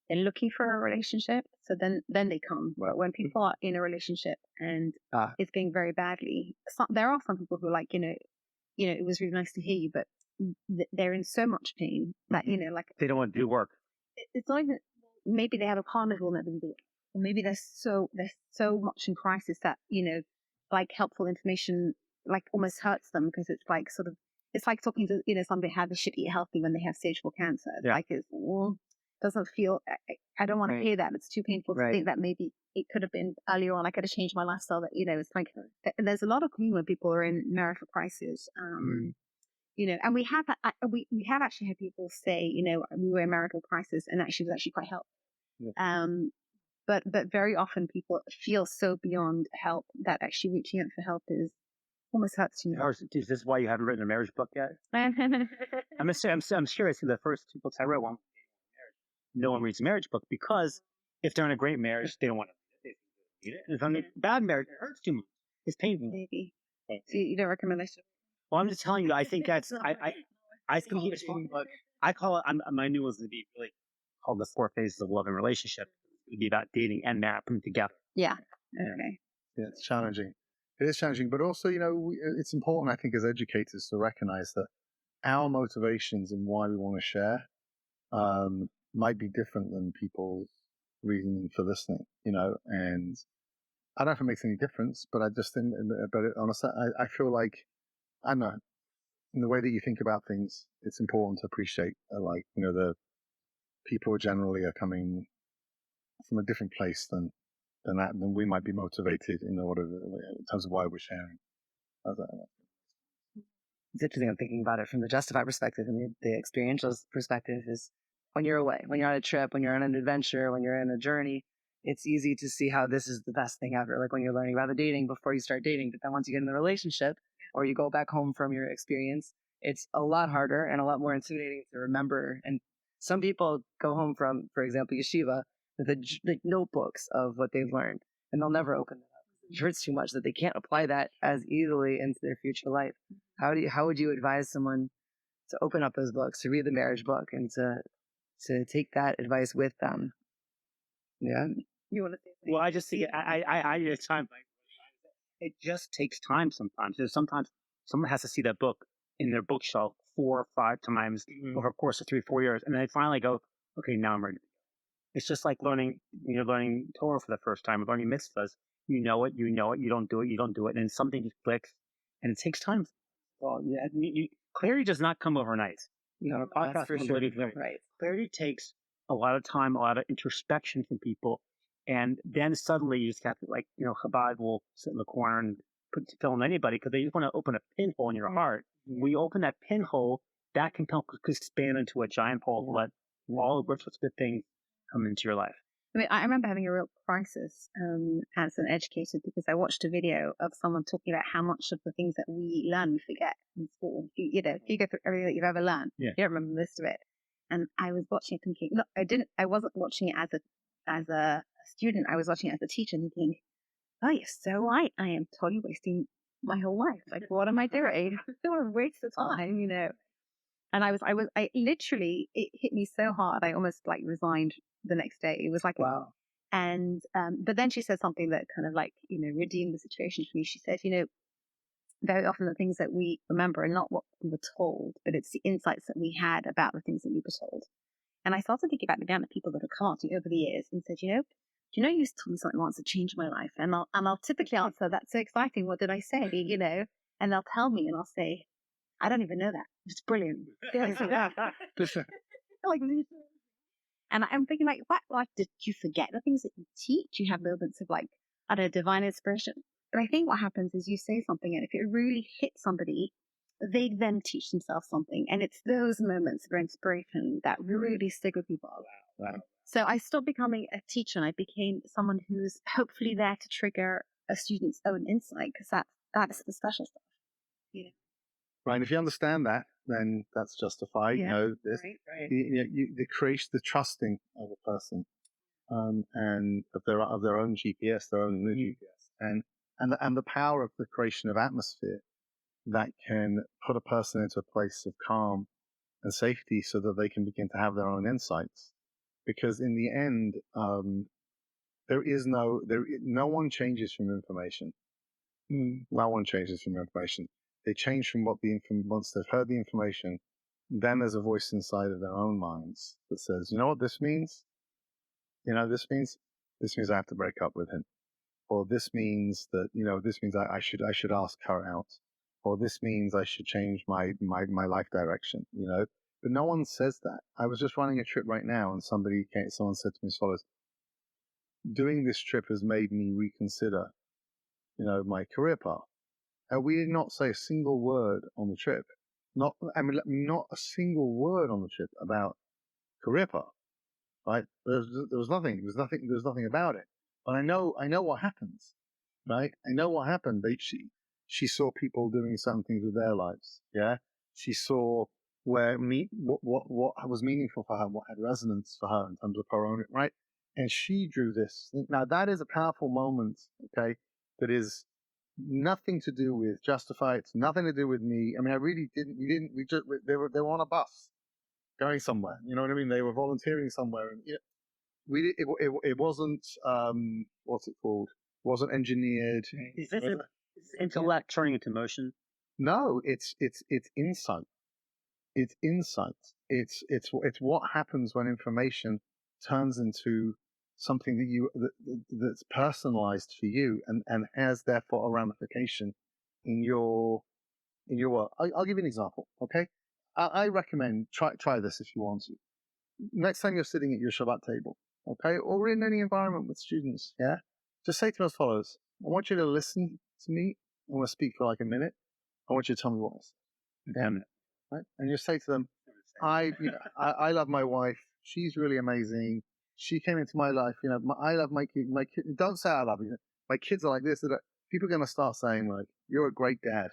they're looking for a relationship, so then they come. But when people are in a relationship and it's going very badly, there are some people who are like, it was really nice to hear you, but they're in so much pain that, like They don't want to do work. it's not even, maybe they have a partner who will never do it. Or maybe they're so much in crisis that, like helpful information like almost hurts them because it's like sort of, it's like talking to, somebody how they should eat healthy when they have stage 4 cancer. Yeah. Like it doesn't feel, I don't want to hear that. It's too painful to think that maybe it could have been earlier on. I could have changed my lifestyle. That, it's like, there's a lot of pain when people are in marital crisis. And we have we have actually had people say, we were in marital crisis and actually it was actually quite helpful. Yeah. But very often people feel so beyond help that actually reaching out for help is almost hurts you. Is this why you haven't written a marriage book yet? I'm curious. The first 2 books I wrote, one, no one reads a marriage book because if they're in a great marriage, they don't want to read it. And if I'm in a bad marriage, it hurts too much. It's painful. Maybe. So you don't recommend this? Well, I'm just telling you. I think that's I think it's fun, but I call it. My new one's going to be really called the 4 phases of love and relationship. It'd be about dating and marriage put together. Yeah. Okay. Yeah, it's challenging. It is challenging, but also, it's important, I think, as educators to recognize that our motivations and why we want to share might be different than people's reasoning for listening, and I don't know if it makes any difference, but I just think, but honestly, I feel like, I don't know, in the way that you think about things, it's important to appreciate, the people generally are coming from a different place than we might be motivated in terms of why we're sharing. It's interesting. I'm thinking about it from the Justifi perspective and the experiential perspective is when you're away, when you're on a trip, when you're on an adventure, when you're in a journey, it's easy to see how this is the best thing ever. Like when you're learning about the dating before you start dating, but then once you get in the relationship or you go back home from your experience, it's a lot harder and a lot more intimidating to remember. And some people go home from, for example, yeshiva with like notebooks of what they've learned, and they'll never open it up. It hurts too much that they can't apply that as easily into their future life. How would you advise someone to open up those books, to read the marriage book, and to take that advice with them? Yeah. You want to say Well, I just see I need time. It just takes time sometimes. Sometimes someone has to see that book in their bookshelf 4 or 5 times over a course of 3 or 4 years, and they finally go, okay, now I'm ready. It's just like learning, you're learning Torah for the first time, or learning mitzvahs. You know it, you don't do it, and something just clicks, and it takes time. Well, clarity does not come overnight. That's for sure. Right. Clarity takes a lot of time, a lot of introspection from people, and then suddenly you just have to, Chabad will sit in the corner and fill in anybody because they just want to open a pinhole in your heart. When you open that pinhole, that can expand into a giant hole to let all of sorts of good things come into your life. I mean, I remember having a real crisis as an educator because I watched a video of someone talking about how much of the things that we learn we forget in school. If you go through everything that you've ever learned, you don't remember most of it. And I was watching it thinking, look, I wasn't watching it as a student. I was watching it as a teacher thinking, oh, you're so right. I am totally wasting my whole life. Like, what am I doing? What a waste of time, And I literally, it hit me so hard. I almost resigned the next day. It was like, wow. And, but then she said something that kind of redeemed the situation for me. She said, very often the things that we remember are not what we were told, but it's the insights that we had about the things that we were told. And I started thinking about the amount of people that have come up to me over the years and said, you used to tell me something once that changed my life. And I'll typically answer, that's so exciting. What did I say? And they'll tell me and I'll say, I don't even know that. It's brilliant. And I'm thinking what did you forget? The things that you teach, you have moments of divine inspiration. But I think what happens is you say something and if it really hits somebody, they then teach themselves something. And it's those moments of inspiration that really stick with people. Wow. So I stopped becoming a teacher and I became someone who's hopefully there to trigger a student's own insight, because that's the special stuff. Right. And if you understand that, then that's justified. Yeah. This, Right. the creation, the trusting of a person, and of their own GPS, their own GPS, and the power of the creation of atmosphere that can put a person into a place of calm and safety, so that they can begin to have their own insights. Because in the end, no one changes from information. No one changes from information. They change from once they've heard the information. Then there's a voice inside of their own minds that says, you know what this means? This means I have to break up with him. Or this means that, this means I should ask her out. Or this means I should change my life direction, But no one says that. I was just running a trip right now and someone said to me as follows: doing this trip has made me reconsider, my career path. And we did not say a single word on the trip. Not a single word on the trip about career path. Right? There was nothing. There was nothing about it. But I know what happens. Right? I know what happened. She saw people doing certain things with their lives. Yeah. She saw what was meaningful for her, what had resonance for her in terms of her own, right? And she drew this. Now that is a powerful moment. Okay, that is nothing to do with Justify. It's nothing to do with me. I mean, I really didn't. They were on a bus going somewhere. You know what I mean? They were volunteering somewhere, and it wasn't what's it called? Wasn't engineered. Is this intellect turning into motion? No, it's insight. It's insight. It's what happens when information turns into something that's personalized for you and has therefore a ramification in your work. I'll give you an example. Okay, I recommend try this if you want to. Next time you're sitting at your Shabbat table, okay, or in any environment with students, yeah, just say to them as follows: I want you to listen to me. I want to speak for like a minute. I want you to tell me what I said. Damn it. Right? And you say to them, I love my wife. She's really amazing. She came into my life. I love my kid. My kid. Don't say I love you. My kids are like this. People are going to start saying like, you're a great dad.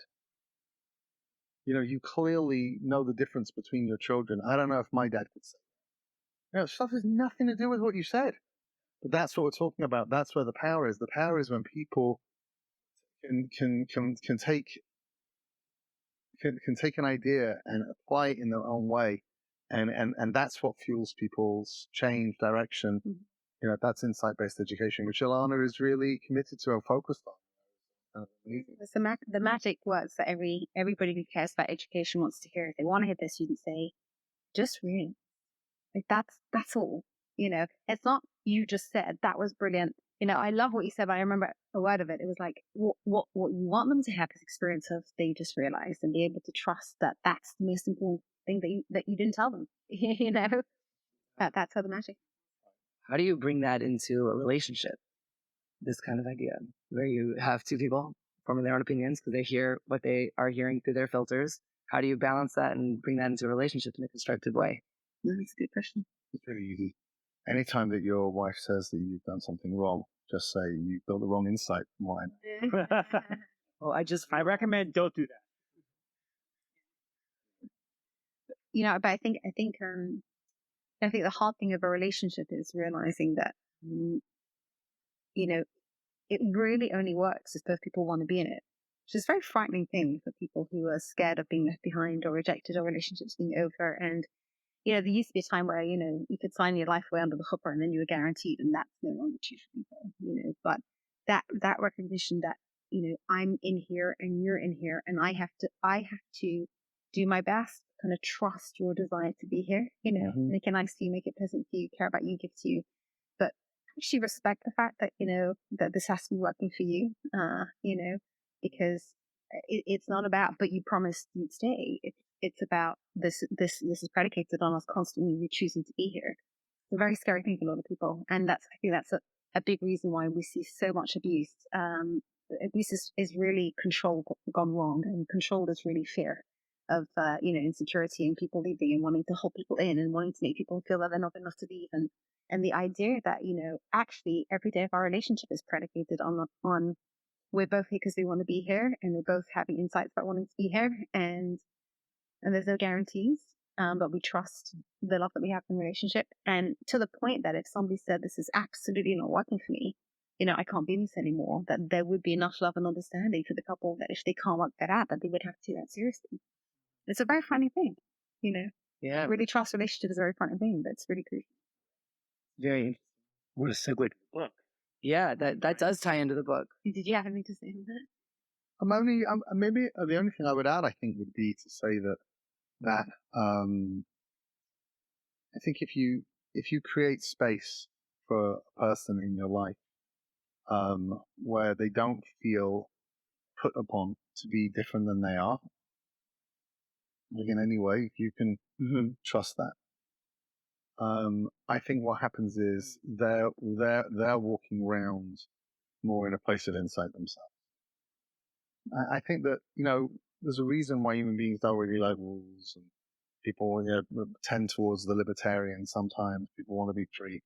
You clearly know the difference between your children. I don't know if my dad could say. Stuff has nothing to do with what you said. But that's what we're talking about. That's where the power is. The power is when people can take an idea and apply it in their own way, and that's what fuels people's change direction. That's insight-based education, which Ilana is really committed to and focused on. The magic words that everybody who cares about education wants to hear. They want to hear their students say, just read. Like that's all. It's not you just said that was brilliant. I love what you said, but I remember a word of it. It was like what you want them to have this experience of they just realized and be able to trust that that's the most important thing that you didn't tell them. That's how the magic. How do you bring that into a relationship? This kind of idea where you have two people forming their own opinions because they hear what they are hearing through their filters. How do you balance that and bring that into a relationship in a constructive way? That's a good question. It's really easy. Anytime that your wife says that you've done something wrong, just say you built the wrong insight. Why? Well, I recommend don't do that. But I think the hard thing of a relationship is realizing that, it really only works if both people want to be in it, which is a very frightening thing for people who are scared of being left behind or rejected or relationships being over. And, there used to be a time where, you could sign your life away under the hooper and then you were guaranteed, and that's no longer true for people, but that recognition that, I'm in here and you're in here and I have to do my best, kind of trust your desire to be here, make it nice to you, make it pleasant for you, care about you, give to you, but actually respect the fact that, that this has to be working for you, because it's not about, but you promised you'd stay. It's about this is predicated on us constantly choosing to be here. It's a very scary thing for a lot of people. And I think that's a big reason why we see so much abuse. Abuse is really control gone wrong, and control is really fear. insecurity and people leaving and wanting to hold people in and wanting to make people feel that they're not good enough to leave. And the idea that, actually every day of our relationship is predicated on we're both here because we want to be here, and we're both having insights about wanting to be here, and there's no guarantees, but we trust the love that we have in the relationship. And to the point that if somebody said, this is absolutely not working for me, I can't be in this anymore, that there would be enough love and understanding for the couple that if they can't work that out, that they would have to take that seriously. It's a very funny thing, Yeah. Really trust relationship is a very funny thing, but it's really crucial. Very. What a segue to the book. Yeah, that does tie into the book. Did you have anything to say on that? Maybe the only thing I would add, I think, would be to say that I think if you create space for a person in your life where they don't feel put upon to be different than they are, like in any way, you can trust that. I think what happens is they're walking around more in a place of insight themselves. I think that there's a reason why human beings don't really like rules, and people tend towards the libertarian. Sometimes people want to be free.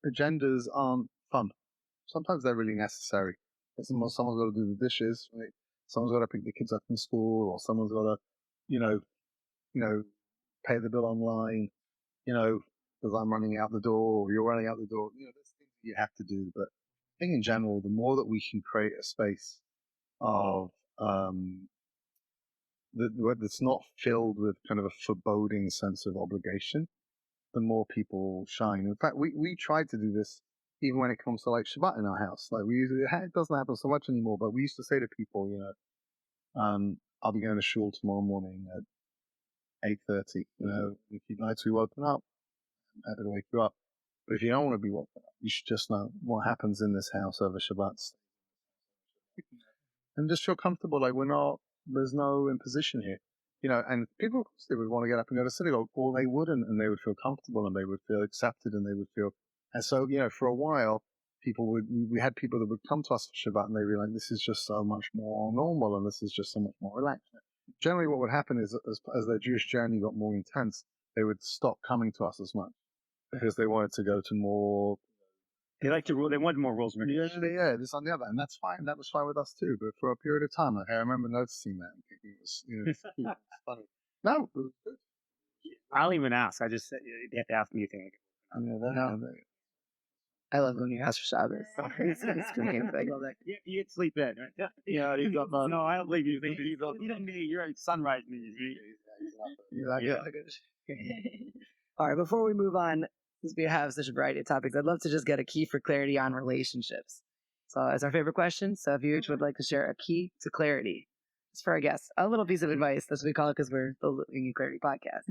Agendas aren't fun. Sometimes they're really necessary. Someone's got to do the dishes, right? Someone's got to pick the kids up from school, or someone's got to, pay the bill online, because I'm running out the door, or you're running out the door. There's things that you have to do. But I think in general, the more that we can create a space of that's not filled with kind of a foreboding sense of obligation, the more people shine. In fact, we tried to do this even when it comes to like Shabbat in our house. Like it doesn't happen so much anymore, but we used to say to people, I'll be going to shul tomorrow morning at 8:30. If you'd like to open up, I'm happy to wake you up. But if you don't want to be woken up, you should just know what happens in this house over Shabbat. And just feel comfortable, like there's no imposition here. And people, of course, they would want to get up and go to synagogue, or they wouldn't, and they would feel comfortable, and they would feel accepted, and they would feel, and so, for a while, we had people that would come to us for Shabbat, and they were like, this is just so much more normal, and this is just so much more relaxed. Generally, what would happen is, as their Jewish journey got more intense, they would stop coming to us as much, because they wanted to go to more. They like to rule. They wanted more rules. Yeah, this on the other, and that's fine. That was fine with us too. But for a period of time, I remember noticing that and thinking it was, it was funny. No, it was good. I'll even ask. I just said they have to ask me a thing. I love when you ask for Shabbos. It's great. I love that. You get sleep in, right? Yeah. No, I don't believe you. You don't need. You're at sunrise. Yeah. All right. Before we move on, since we have such a variety of topics, I'd love to just get a key for clarity on relationships. So it's our favorite question. So if you each would like to share a key to clarity, it's for our guests. A little piece of advice. That's what we call it because we're the Living in Clarity podcast.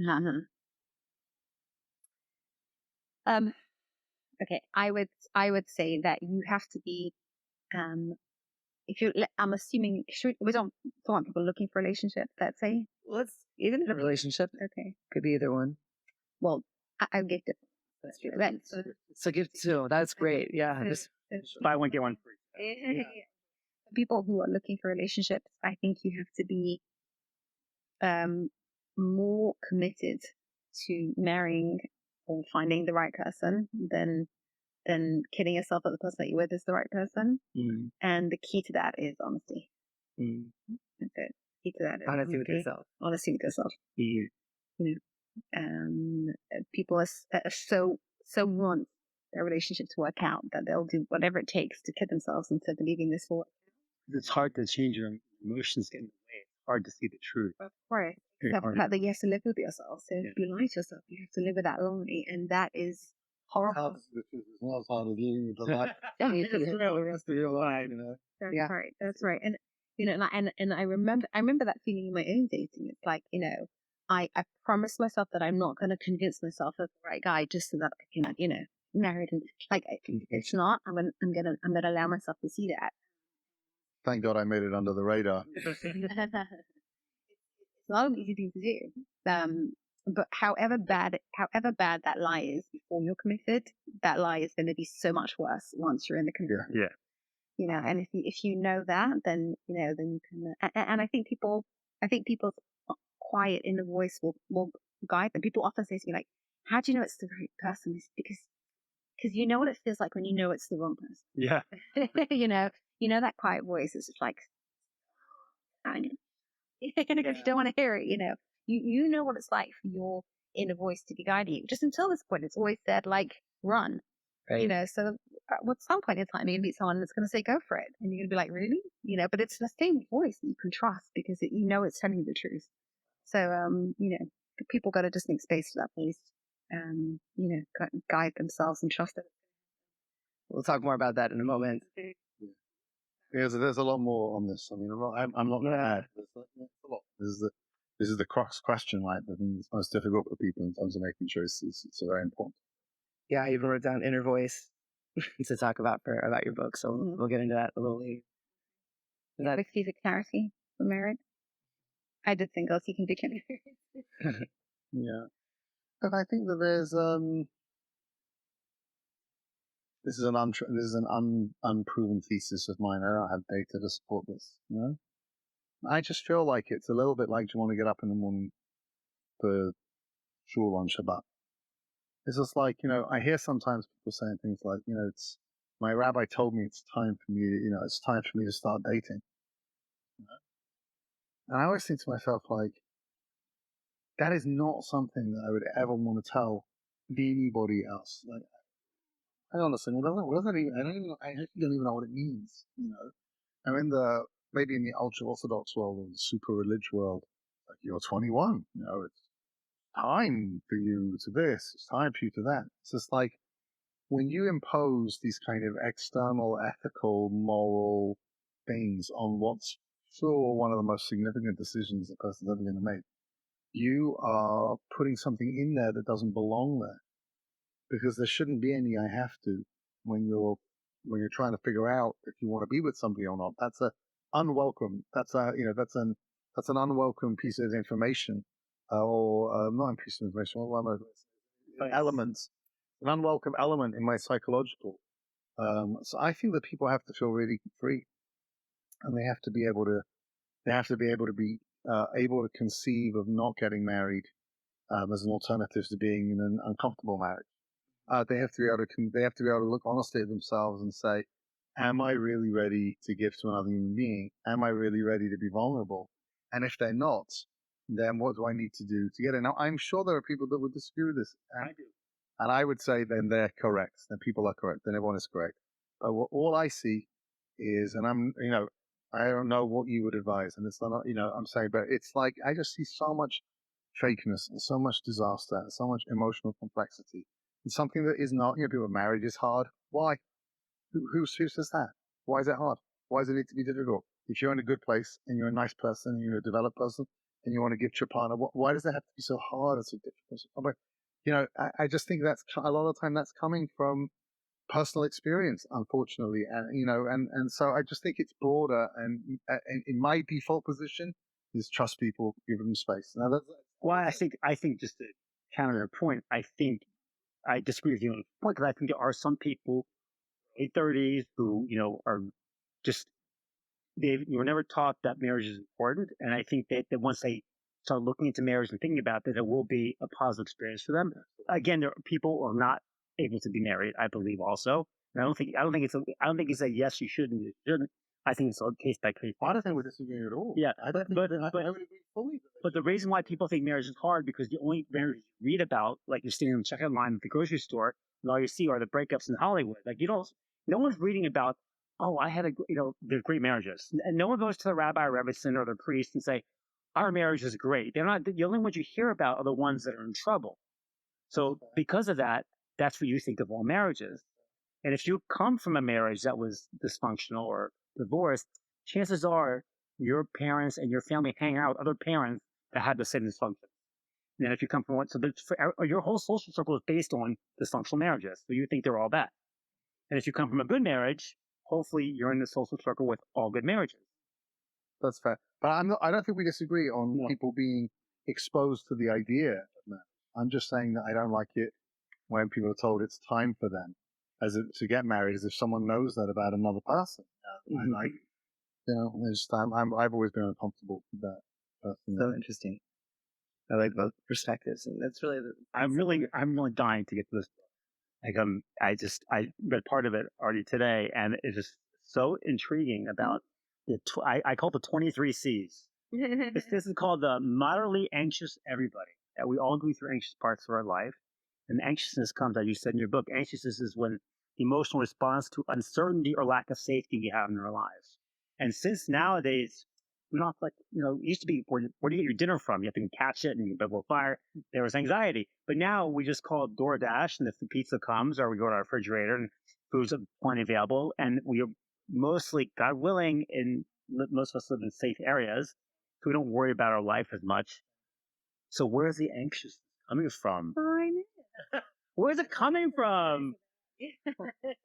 Okay, I would say that you have to be, I'm assuming, we don't want people looking for a relationship, let's say. Even in a relationship. Okay. Could be either one. Well, I'll give it. So give two. That's great. Yeah. Just buy one, get one free. Yeah. People who are looking for relationships, I think you have to be more committed to marrying or finding the right person than kidding yourself that the person that you're with is the right person. Mm. And the key to that is honesty. Mm. The key to that is honesty with yourself. Honesty with yourself. Mm. People are so want their relationship to work out that they'll do whatever it takes to kid themselves into believing this will. It's hard to change your emotions get in the way. It's hard to see the truth. Of course. You have to live with yourself. So if you lie to yourself, you have to live with that lie, and that is horrible. It's not as hard as living with the life. The rest of your life, That's right. And and I remember that feeling in my own dating. It's like, I promised myself that I'm not going to convince myself of the right guy just so that I can, married, and it's not. I'm gonna allow myself to see that. Thank God I made it under the radar. It's not an easy thing to do. But however bad that lie is before you're committed, that lie is going to be so much worse once you're in the commitment. Yeah. And if you know that, then then you can. And I think people's quiet inner voice will guide them. People often say to me like, "How do you know it's the right person?" It's because you know what it feels like when you know it's the wrong person. Yeah. That quiet voice is just like, I know. Because you don't want to hear it. You know what it's like for your inner voice to be guiding you. Just until this point, it's always said like, run. Right. So at some point in time, you meet someone that's going to say, go for it. And you're going to be like, really? But it's the same voice that you can trust because it's telling you the truth. So, people got to just make space for that voice, guide themselves and trust it. We'll talk more about that in a moment. Yeah, so there's a lot more on this. I mean, I'm not going to add. There's a lot. This is the crux question, right? The thing that's most difficult for people in terms of making choices. It's very important. Yeah, I even wrote down inner voice to talk about your book. So we'll get into that a little later. With Caesar clarity for marriage. I did think seeking became married. Yeah. But I think that there's this is an unproven thesis of mine. I don't have data to support this. I just feel like it's a little bit like, do you want to get up in the morning for shul on Shabbat? It's just like, I hear sometimes people saying things like, it's my rabbi told me it's time for me, it's time for me to start dating. And I always think to myself, like, that is not something that I would ever want to tell anybody else. Like, I honestly, what does that even? I actually don't even know what it means. I'm maybe in the ultra orthodox world or the super religious world. Like, you're 21. It's time for you to this. It's time for you to that. It's just like when you impose these kind of external, ethical, moral things on what's sure one of the most significant decisions a person's ever going to make, you are putting something in there that doesn't belong there. Because there shouldn't be any I have to when you're trying to figure out if you want to be with somebody or not. That's unwelcome. That's an unwelcome piece of information, or not a piece of information. Elements, an unwelcome element in my psychological. So I think that people have to feel really free, and they have to be able to be able to conceive of not getting married as an alternative to being in an uncomfortable marriage. They have to be able to look honestly at themselves and say, am I really ready to give to another human being? Am I really ready to be vulnerable? And if they're not, then what do I need to do to get it? Now, I'm sure there are people that would disagree with this. I do. And I would say then they're correct. Then people are correct. Then everyone is correct. But all I see is, and I don't know what you would advise. And it's not, I'm saying, but it's like, I just see so much fakeness and so much disaster and so much emotional complexity. It's something that is not, people, marriage is hard. Why? Who says that? Why is it hard? Why does it need to be difficult? If you're in a good place and you're a nice person and you're a developed person and you want to give to your partner, why does it have to be so hard and so difficult? I just think that's a lot of the time that's coming from personal experience, unfortunately. And so I just think it's broader. And in my default position is trust people, give them space. Now I think just to counter your point, I think I disagree with you on the point because I think there are some people, late 30s, who are just you were never taught that marriage is important, and I think that once they start looking into marriage and thinking about that, it will be a positive experience for them. Again, there are people who are not able to be married, I believe, also. And I don't think it's a yes, you shouldn't, you shouldn't. I think it's a case by case. I don't think we're disagreeing at all. Yeah, I would agree fully. But the reason why people think marriage is hard because the only marriage you read about, like you're standing in the checkout line at the grocery store, and all you see are the breakups in Hollywood. Like no one's reading about, oh, I had they're great marriages, and no one goes to the rabbi or rebbetzin or the priest and say, our marriage is great. They're not. The only ones you hear about are the ones that are in trouble. So because of that, that's what you think of all marriages. And if you come from a marriage that was dysfunctional or divorced, chances are your parents and your family hang out with other parents that had the same dysfunction. And if you come from one, so your whole social circle is based on dysfunctional marriages. So you think they're all bad. And if you come from a good marriage, hopefully you're in the social circle with all good marriages. That's fair. But I don't think we disagree on people being exposed to the idea of marriage. I'm just saying that I don't like it when people are told it's time for them to get married, as if someone knows that about another person. I like, I've always been uncomfortable with that. So interesting. I like both perspectives, and that's really I'm really dying to get to this. Like I read part of it already today, and it's just so intriguing about I call it the 23 C's. This is called the moderately anxious everybody. That we all go through anxious parts of our life, and anxiousness comes, as you said in your book. Anxiousness is when emotional response to uncertainty or lack of safety we have in our lives. And since nowadays we don't have it used to be where do you get your dinner from? You have to catch it and you build a fire. There was anxiety. But now we just call DoorDash, and if the pizza comes, or we go to our refrigerator and food's plenty available, and we are mostly, God willing, most of us live in safe areas, so we don't worry about our life as much. So where's the anxiousness coming from? Where's it coming from?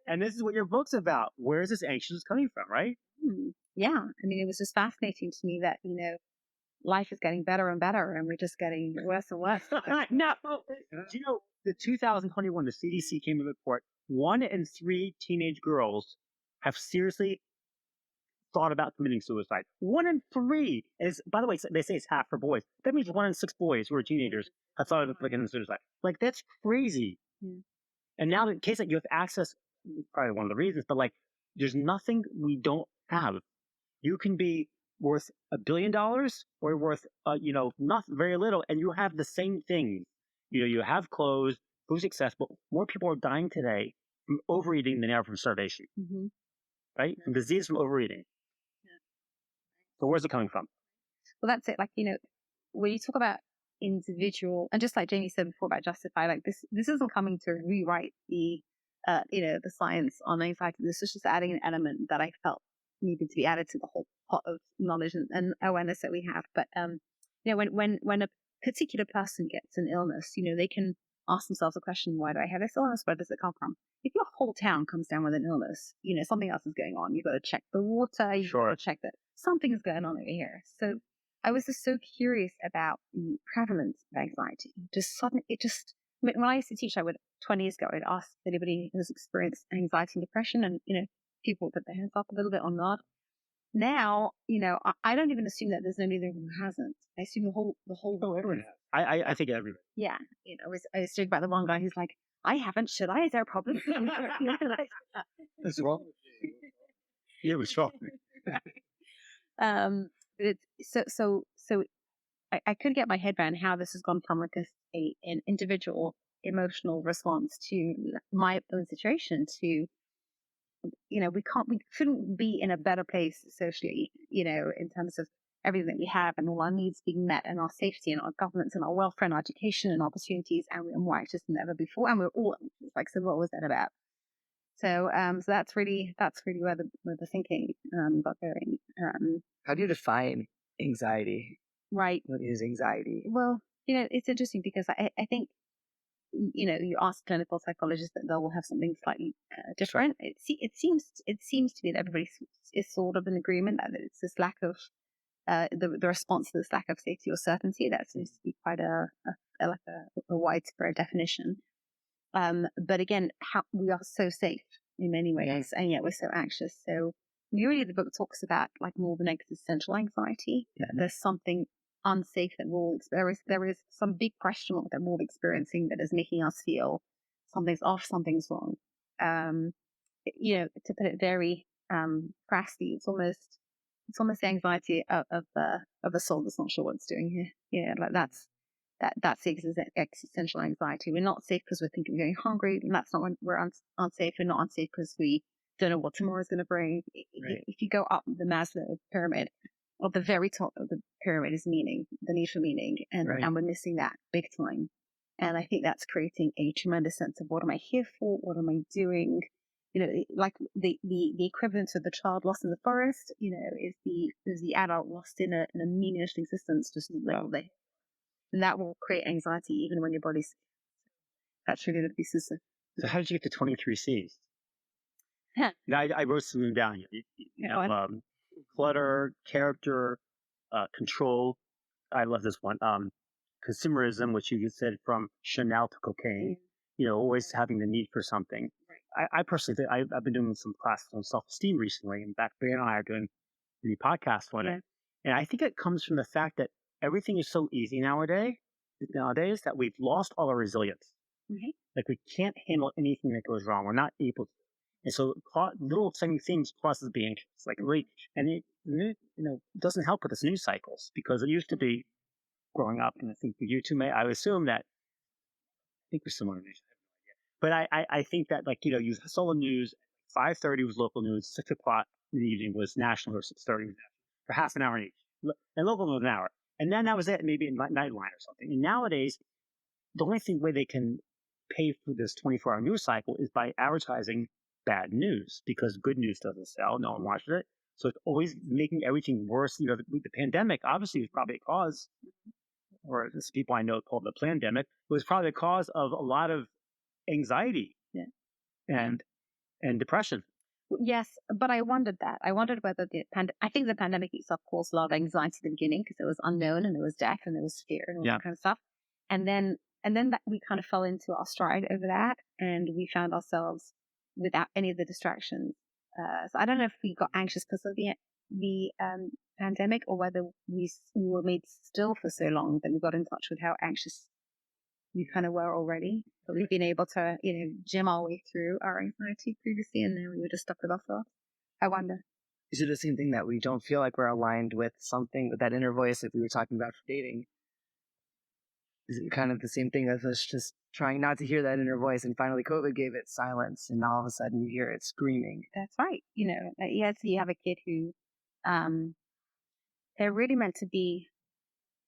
And this is what your book's about. Where is this anxiousness coming from, right? Yeah. I mean, it was just fascinating to me that, life is getting better and better, and we're just getting worse and worse. No. Do you know, the 2021, the CDC came with a report, 1 in 3 teenage girls have seriously thought about committing suicide. 1 in 3 is, by the way, they say it's half for boys. That means 1 in 6 boys who are teenagers have thought of committing suicide. Like, that's crazy. Yeah. And now, in case that you have access, probably one of the reasons, but there's nothing we don't have. You can be worth $1 billion or worth, not very little, and you have the same things. You have clothes, food's accessible. More people are dying today from overeating than ever from starvation, right? From disease from overeating. So where's it coming from? Well, that's it. When you talk about individual, and just like Jamie said before about Justifi, this isn't coming to rewrite the science on anxiety. This is just adding an element that I felt needed to be added to the whole pot of knowledge and awareness that we have. But when a particular person gets an illness, they can ask themselves a question: why do I have this illness? Where does it come from? If your whole town comes down with an illness, something else is going on. You've got to check the water. You've got to check that something's going on over here. So I was just so curious about the prevalence of anxiety. When I used to teach, 20 years ago, I'd ask if anybody has experienced anxiety and depression, and people would put their hands up a little bit or not. Now, I don't even assume that there's nobody there who hasn't. I assume the whole. Oh, everyone has. I think everybody. Yeah, I was joking about the one guy who's like, I haven't. Should I? Is there a problem? What's wrong? Yeah, what's wrong? So I couldn't get my head around how this has gone from an individual emotional response to my own situation to, we couldn't be in a better place socially, in terms of everything that we have and all our needs being met and our safety and our governance and our welfare and our education and opportunities, and we're more anxious than ever before, and we're all anxious. So what was that about? So that's really where the thinking got going. How do you define anxiety? Right. What is anxiety? Well, it's interesting because I think, you ask clinical psychologists that they'll have something slightly different. It seems to be that everybody is sort of in agreement that it's this lack of the response to this lack of safety or certainty. That seems to be quite a widespread definition. But again, how we are so safe in many ways, and yet we're so anxious. So really, the book talks about more of an existential anxiety. There's something unsafe that there is some big question mark that we're experiencing that is making us feel something's off, something's wrong. To put it very crassly, it's almost the anxiety of a soul that's not sure what it's doing here. That's the existential anxiety. We're not safe because we're thinking we're going hungry, and that's not when we're unsafe. We're not unsafe because we don't know what tomorrow is going to bring. Right. If you go up the Maslow pyramid, at the very top of the pyramid is meaning, the need for meaning, and we're missing that big time. And I think that's creating a tremendous sense of what am I here for? What am I doing? Like the equivalent of the child lost in the forest, is the adult lost in a meaningless existence, just living there. And that will create anxiety even when your body's. That's really the basis of. So how did you get to 23 C's? I wrote some of them down. Clutter, character, control. I love this one. Consumerism, which you said from Chanel to cocaine. Always having the need for something. I personally think I've been doing some classes on self-esteem recently, and back Ben and I are doing the podcast on it. And I think it comes from the fact that everything is so easy nowadays that we've lost all our resilience. Mhm. Like we can't handle anything that goes wrong. We're not able to. And so little tiny things cause us to be anxious. Like really, and it doesn't help with this news cycles because it used to be growing up, and I think you too may, I would assume that, I think we're similar in age. But I think that you saw the news, 5:30 was local news, 6 o'clock in the evening was national, or 6:30 for half an hour each. And local was an hour. And then that was it, maybe a Nightline or something. And nowadays, the only way they can pay for this 24-hour news cycle is by advertising bad news because good news doesn't sell. No one watches it. So it's always making everything worse. The pandemic obviously was probably a cause, or as people I know call it the pandemic, it was probably the cause of a lot of anxiety and depression. Yes, but I wondered that. I wondered whether I think the pandemic itself caused a lot of anxiety at the beginning because it was unknown and there was death and there was fear and all that kind of stuff. And then that we kind of fell into our stride over that, and we found ourselves without any of the distractions. So I don't know if we got anxious because of the pandemic, or whether we were made still for so long that we got in touch with how anxious we kind of were already. But we've been able to, gym our way through our anxiety previously, and then we were just stuck with ourselves. I wonder. Is it the same thing that we don't feel like we're aligned with something, with that inner voice that we were talking about for dating? Is it kind of the same thing as us just trying not to hear that inner voice, and finally COVID gave it silence, and all of a sudden you hear it screaming? That's right. Yes, you have a kid who, they're really meant to be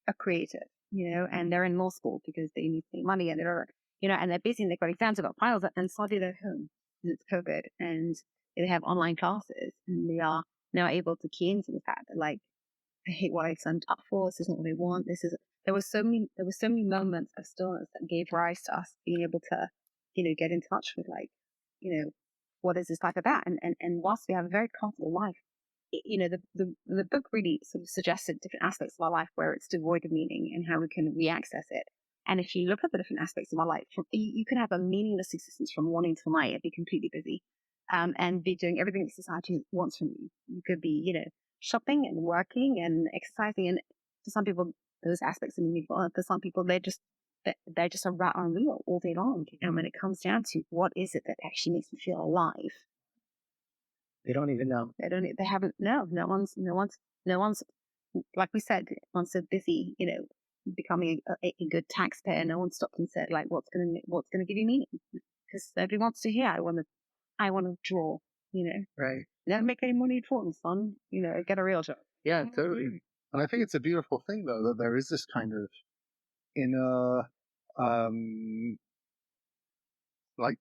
a creative, and they're in law school because they need to make money, and and they're busy and they've got exams, they've got finals, and suddenly they're home because it's COVID, and they have online classes, and they are now able to key into the fact that, like, I hate what I signed up for. This isn't what I want. There were so many moments of stillness that gave rise to us being able to, get in touch with, like, what is this life about? And whilst we have a very comfortable life, the book really sort of suggested different aspects of our life where it's devoid of meaning and how we can re-access it. And if you look at the different aspects of our life, you can have a meaningless existence from morning till night and be completely busy, and be doing everything that society wants from you. You could be, shopping and working and exercising, and for some people, those aspects are meaningful. And for some people, they're just a rat on a wheel all day long. And when it comes down to what is it that actually makes me feel alive, They don't even know. They haven't. No one's. Like we said, one's so busy, becoming a good taxpayer. No one stopped and said, like, what's gonna give you meaning? Because everybody wants to hear, I want to draw. Right. Don't make any money drawing, son. Get a real job. Yeah, totally. And I think it's a beautiful thing, though, that there is this kind of inner, like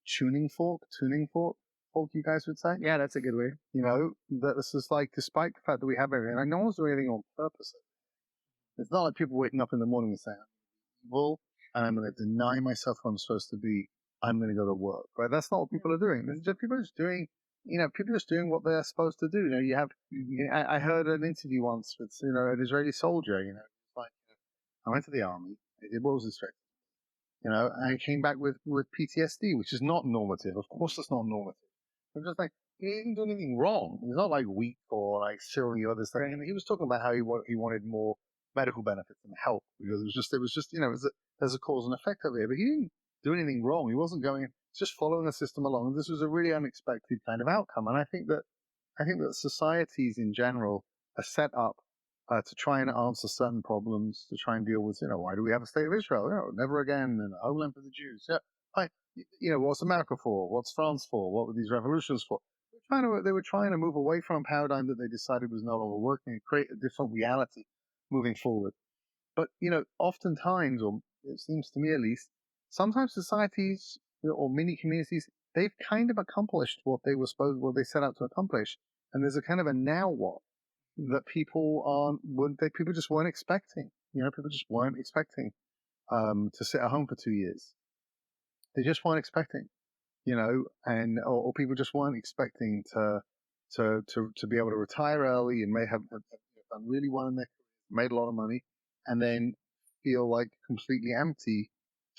tuning fork, you guys would say. Yeah, that's a good way. That this is like, despite the fact that we have everything, like no one's doing anything on purpose. It's not like people waking up in the morning and saying, I'm evil, and I'm going to deny myself who I'm supposed to be. I'm going to go to work, right? That's not what people are doing. People are just doing, people are just doing what they're supposed to do. I heard an interview once with, an Israeli soldier, like, I went to the army, I did what was instructed, and I came back with PTSD, which is not normative. Of course it's not normative. I'm just like, he didn't do anything wrong. He's not like weak or like silly or this thing. And he was talking about how he wanted more medical benefits and help because there's a cause and effect over here. But he didn't do anything wrong. He wasn't just following the system along. This was a really unexpected kind of outcome. And I think that societies in general are set up to try and answer certain problems, to try and deal with, why do we have a state of Israel? Never again, and a homeland for the Jews. Yeah, what's America for? What's France for? What were these revolutions for? They were trying to move away from a paradigm that they decided was no longer working and create a different reality moving forward. But, oftentimes, or it seems to me at least, sometimes societies or mini communities, they've kind of accomplished what they set out to accomplish. And there's a kind of a now what that people just weren't expecting. People just weren't expecting to sit at home for 2 years. They just weren't expecting, or people just weren't expecting to be able to retire early and may have done really well in their career, made a lot of money, and then feel like completely empty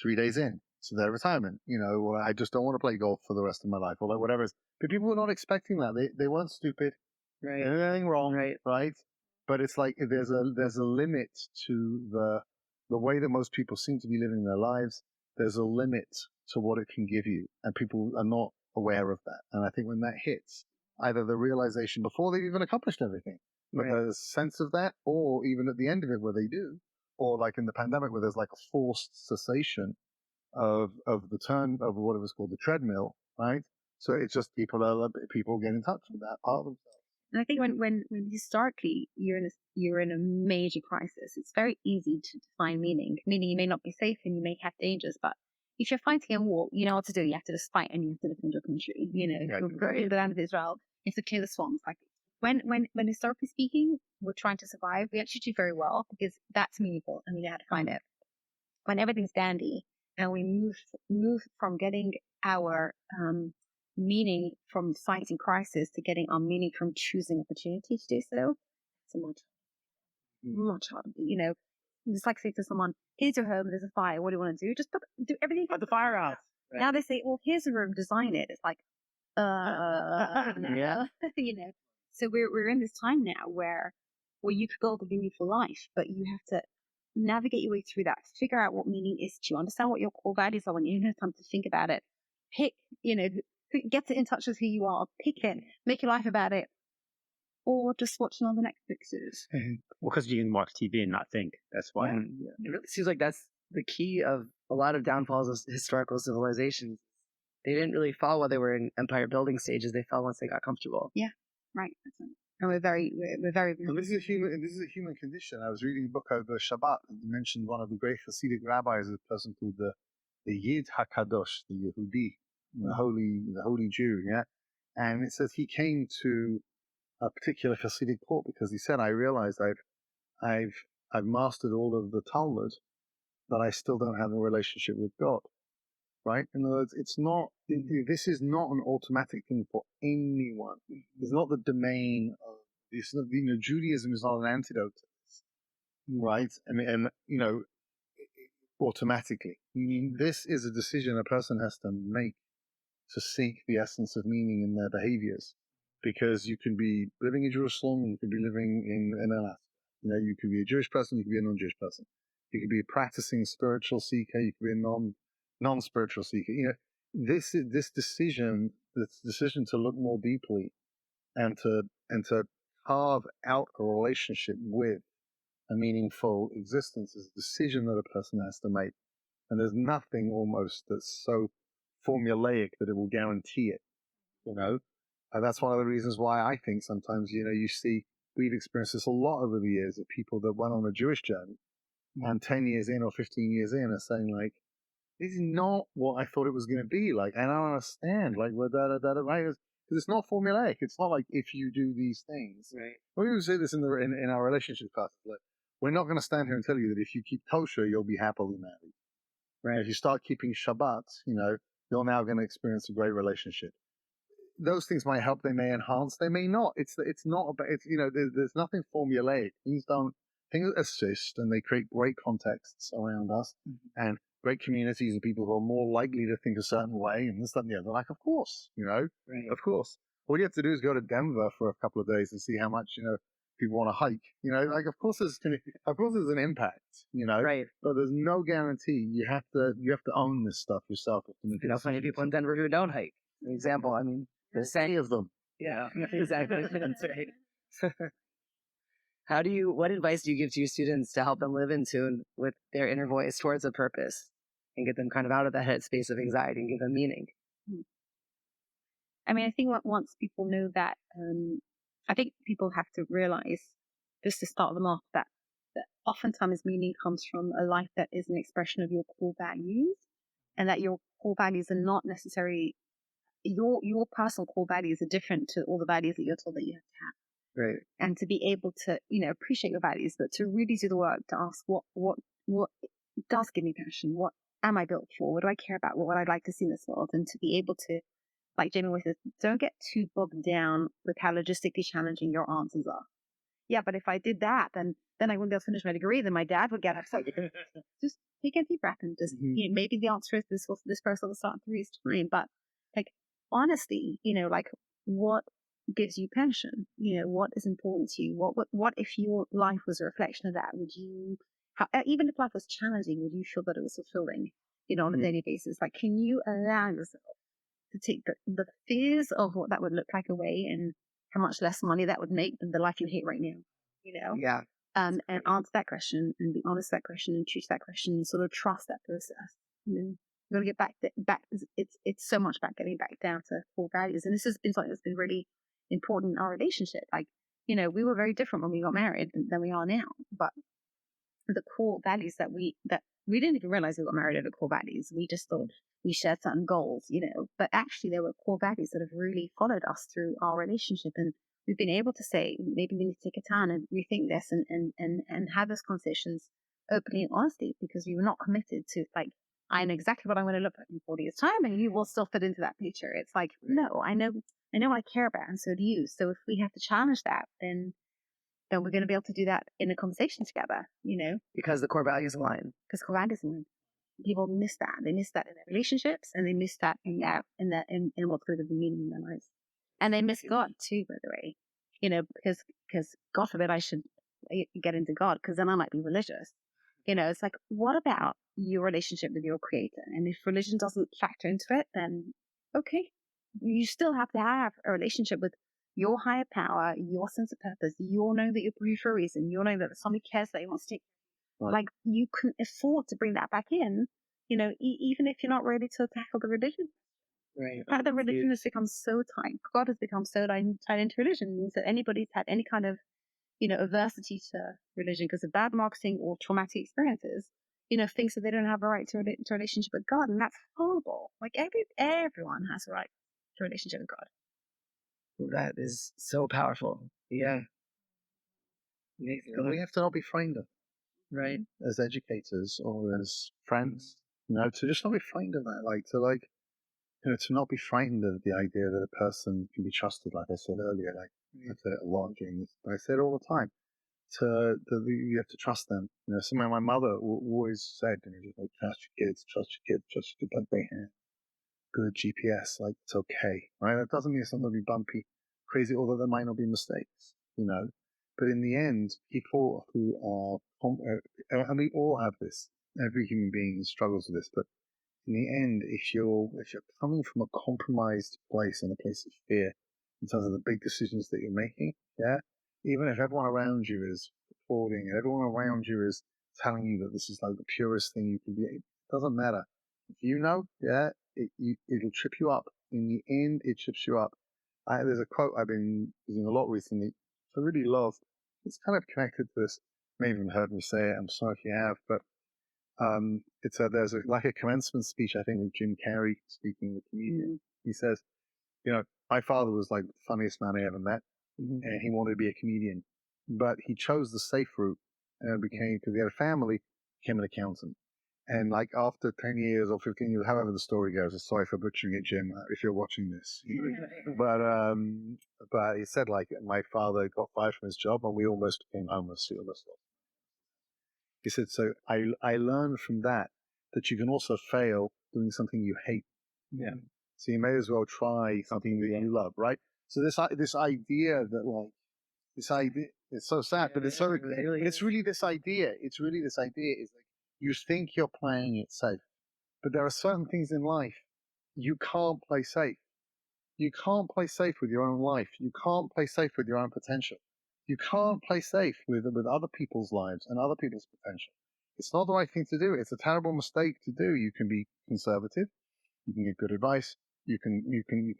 3 days in. to their retirement, or I just don't want to play golf for the rest of my life, or like whatever. But people were not expecting that. They weren't stupid. Right. There's nothing wrong, Right. right? But it's like there's a limit to the way that most people seem to be living their lives. There's a limit to what it can give you, and people are not aware of that. And I think when that hits, either the realization before they've even accomplished everything, but Right. there's a sense of that, or even at the end of it where they do, or like in the pandemic where there's like a forced cessation of the turn of what it was called the treadmill, right? So it's just people get in touch with that part of themselves. And I think when historically you're in a major crisis, it's very easy to define meaning. Meaning you may not be safe and you may have dangers, but if you're fighting a war, you know what to do. You have to just fight and you have to defend your country. If you're in the land of Israel, you have to clear the swamps. Like when historically speaking, we're trying to survive, we actually do very well because that's meaningful and we know how to find it. When everything's dandy and we move from getting our meaning from fighting crisis to getting our meaning from choosing opportunity to do so, it's a much harder. It's like saying to someone, here's your home, there's a fire, what do you want to do? Just do everything. Put the fire out. Right. Now they say, well, here's a room, design it. It's like, Yeah. So we're in this time now where you could build a meaningful life, but you have to navigate your way through that, figure out what meaning is to you, understand what your core values are when you have time to think about it, pick, get in touch with who you are, pick it, make your life about it, or just watch another Netflix series. Well, because you can watch TV and not think. That's why. Yeah. It really seems like that's the key of a lot of downfalls of historical civilizations. They didn't really fall while they were in empire building stages. They fell once they got comfortable. Yeah, right. That's right. And we're very. And this is a human condition. I was reading a book over Shabbat, and you mentioned one of the great Hasidic rabbis, a person called the Yid Hakadosh, the Yehudi, the holy Jew. Yeah, and it says he came to a particular Hasidic court because he said, "I realized I've mastered all of the Talmud, but I still don't have a relationship with God." Right? In other words, this is not an automatic thing for anyone. It's not the domain of this. Judaism is not an antidote to this, right? And automatically. This is a decision a person has to make to seek the essence of meaning in their behaviors. Because you can be living in Jerusalem, you can be living in Alaska. You could be a Jewish person, you could be a non-Jewish person. You could be a practicing spiritual seeker, you could be a non-spiritual seeker. This decision to look more deeply and to carve out a relationship with a meaningful existence is a decision that a person has to make. And there's nothing almost that's so formulaic that it will guarantee it. And that's one of the reasons why I think sometimes, we've experienced this a lot over the years of people that went on a Jewish journey and 10 years in or 15 years in are saying like, this is not what I thought it was going to be. Like, I don't understand. Like, right? Because it's not formulaic. It's not like if you do these things. Right. We even say this in our relationship classes. Like, we're not going to stand here and tell you that if you keep kosher, you'll be happily married. Right. If you start keeping Shabbat, you're now going to experience a great relationship. Those things might help. They may enhance. They may not. It's not about. There's nothing formulaic. Things assist, and they create great contexts around us and great communities and people who are more likely to think a certain way and this, that, and the other. Like, of course, Right. of course. All you have to do is go to Denver for a couple of days and see how much people want to hike. Like of course there's an impact. Right. But there's no guarantee. You have to own this stuff yourself. Plenty of people in Denver who don't hike. For example, I mean, there's plenty of them. Yeah, exactly. That's right. What advice do you give to your students to help them live in tune with their inner voice towards a purpose and get them kind of out of that headspace of anxiety and give them meaning? I mean, I think once people know that, I think people have to realize, just to start them off, that oftentimes meaning comes from a life that is an expression of your core values, and that your core values are not necessarily your personal core values are different to all the values that you're told that you have to have. Right. And to be able to, appreciate your values, but to really do the work to ask what does give me passion? What am I built for? What do I care about? What would I like to see in this world? And to be able to, like Jamie always says, don't get too bogged down with how logistically challenging your answers are. yeah, but if I did that, then I wouldn't be able to finish my degree. Then my dad would get upset. Just take a deep breath and just, maybe the answer is this person will start 3 years time. But like, honestly, like, what gives you passion? What is important to you? What if your life was a reflection of that? Would you, even if life was challenging, would you feel that it was fulfilling, on a daily basis? Like, can you allow yourself to take the fears of what that would look like away, and how much less money that would make than the life you hate right now, Yeah. and answer that question and be honest to that question and choose that question and sort of trust that process. You got to get back. It's so much about getting back down to core values. And this has been something that's been really important in our relationship. Like, we were very different when we got married than we are now, but the core values that we didn't even realize we got married over core values. We just thought we shared certain goals, but actually there were core values that have really followed us through our relationship. And we've been able to say, maybe we need to take a time and rethink this and have those conversations openly and honestly, because we were not committed to, like, I know exactly what I'm going to look like in 40 years time and you will still fit into that picture. It's like, no, I know what I care about, and so do you. So if we have to challenge that, then we're going to be able to do that in a conversation together, Because the core values align. Because core values align. People miss that. They miss that in their relationships, and they miss that in what's going to be meaning in their lives. And they miss God too, by the way. Because God forbid I should get into God, because then I might be religious. It's like, what about your relationship with your creator? And if religion doesn't factor into it, then okay. You still have to have a relationship with your higher power, your sense of purpose. You'll know that you're breathed for a reason. You'll know that somebody cares that he wants to take. Right. Like, you can afford to bring that back in, even if you're not ready to tackle the religion. Right. The fact that religion has become so tight, God has become so tied into religion, means that anybody's had any kind of, adversity to religion because of bad marketing or traumatic experiences, thinks that they don't have a right to a relationship with God. And that's horrible. Like, everyone has a right to a relationship with God. That is so powerful. Yeah. We have to not be frightened of it, Right. as educators or as friends, to just not be frightened of that, to not be frightened of the idea that a person can be trusted, like I said earlier. Like, I said it a lot during this, but I say it all the time. You have to trust them. Something my mother always said, just like, trust your kids, trust your kids, like they have good GPS, like, it's okay, right? That doesn't mean it's not going to be bumpy, crazy, although there might not be mistakes, But in the end, people who are, and we all have this, every human being struggles with this, but in the end, if you're coming from a compromised place and a place of fear in terms of the big decisions that you're making, yeah, even if everyone around you is applauding and everyone around you is telling you that this is like the purest thing you can be, it doesn't matter. If it'll trip you up. In the end, it trips you up. There's a quote I've been using a lot recently, which I really love. It's kind of connected to this. You may have even heard me say it. I'm sorry if you have, but there's a commencement speech, I think, with Jim Carrey speaking, the comedian. He says, my father was like the funniest man I ever met, and he wanted to be a comedian, but he chose the safe route and because he had a family, became an accountant. And like after 10 years or 15 years, however the story goes, sorry for butchering it, Jim, if you're watching this. But he said, like, my father got fired from his job and we almost became homeless. He said, so I learned from that you can also fail doing something you hate. Yeah. So you may as well try something that you love, right? So this idea that, like, this idea, it's so sad, but it's really this idea. It's really this idea is like, you think you're playing it safe, but there are certain things in life you can't play safe. You can't play safe with your own life. You can't play safe with your own potential. You can't play safe with other people's lives and other people's potential. It's not the right thing to do. It's a terrible mistake to do. You can be conservative. You can give good advice. You can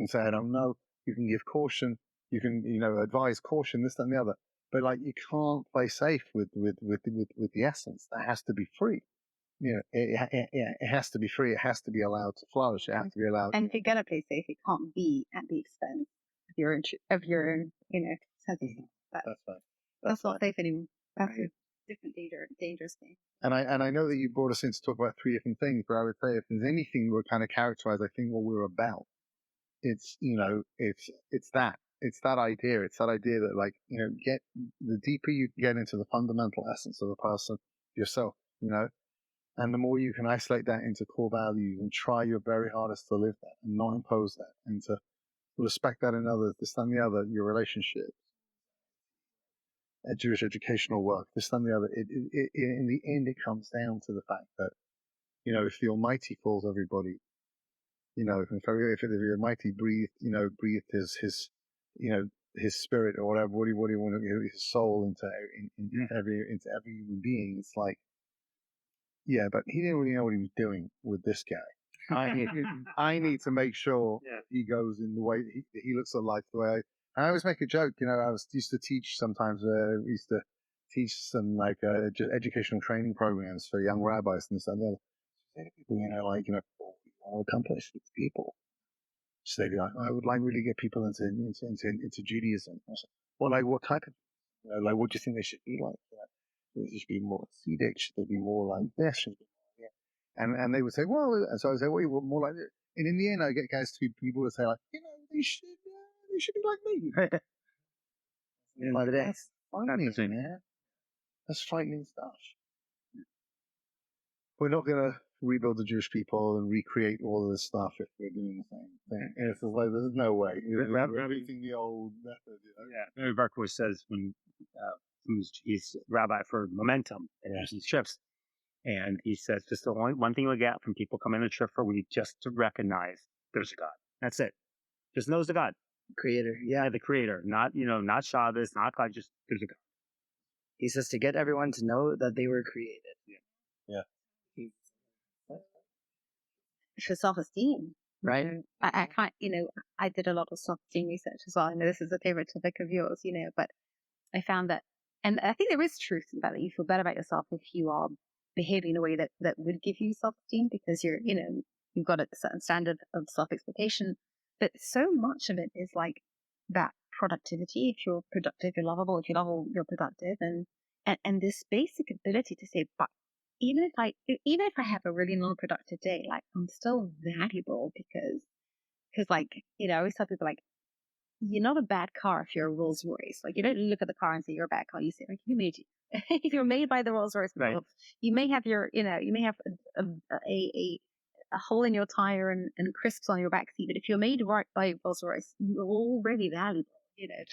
say, I don't know. You can give caution. You can, advise caution, this, that, and the other. But like, you can't play safe with the essence. That has to be free. It has to be free. It has to be allowed to flourish. It has to be allowed. And if you're gonna play safe, it can't be at the expense of your own, sense of self. That's right. That's not safe anymore. That's a different dangerous thing. And I know that you brought us in to talk about 3 different things, but I would say if there's anything we're kind of characterized, I think what we're about, it's it's that. it's that idea. It's that idea that, like, get the deeper you get into the fundamental essence of the person, yourself, and the more you can isolate that into core values and try your very hardest to live that and not impose that and to respect that in others, this, that, and the other, your relationships, Jewish educational work, this, that, and the other. In the end, it comes down to the fact that, if the Almighty calls everybody, if the Almighty breathed his spirit or whatever, what do you want to, his soul into every human being. It's like, yeah, but he didn't really know what he was doing with this guy. I need to make sure he goes in the way he looks at life the way and I always make a joke. I used to teach sometimes. We used to teach some educational training programs for young rabbis and this and the other. Say to people, all accomplished people. So they'd be like, I would like really get people into Judaism. I said, well, like what type of, what do you think they should be like? They should be more Hasidic. Should they be more like this? Should they be, and they would say, well, and so I would say, well, you want more like this. And in the end, I get guys to people to say like, they should be like me. Like that's frightening, man. That's frightening stuff. We're not gonna rebuild the Jewish people and recreate all of this stuff if we're doing the same thing. And it's like there's no way. We're repeating the old method. Yeah, Embark always says when he's rabbi for Momentum and these trips, and he says just the only one thing we get from people coming on a trip for week just to recognize there's a God. That's it. Just knows the God. Creator. Yeah, the creator. Not not Shabbos, not God, just there's a God. He says to get everyone to know that they were created. Yeah. For self-esteem. Right. I can't, I did a lot of self-esteem research as well. I know this is a favorite topic of yours, but I found that, and I think there is truth in that you feel better about yourself if you are behaving in a way that would give you self-esteem because you've got a certain standard of self-expectation. But so much of it is like that productivity. If you're productive, you're lovable. If you're lovable, you're productive. And this basic ability to say, but even if I have a really non-productive day, like I'm still valuable because like, I always tell people like, you're not a bad car if you're a Rolls Royce. Like you don't look at the car and say you're a bad car. You say like, who made you? If you're made by the Rolls Royce, right. You may have a hole in your tire and crisps on your back seat. But if you're made right by Rolls Royce, you're already valuable.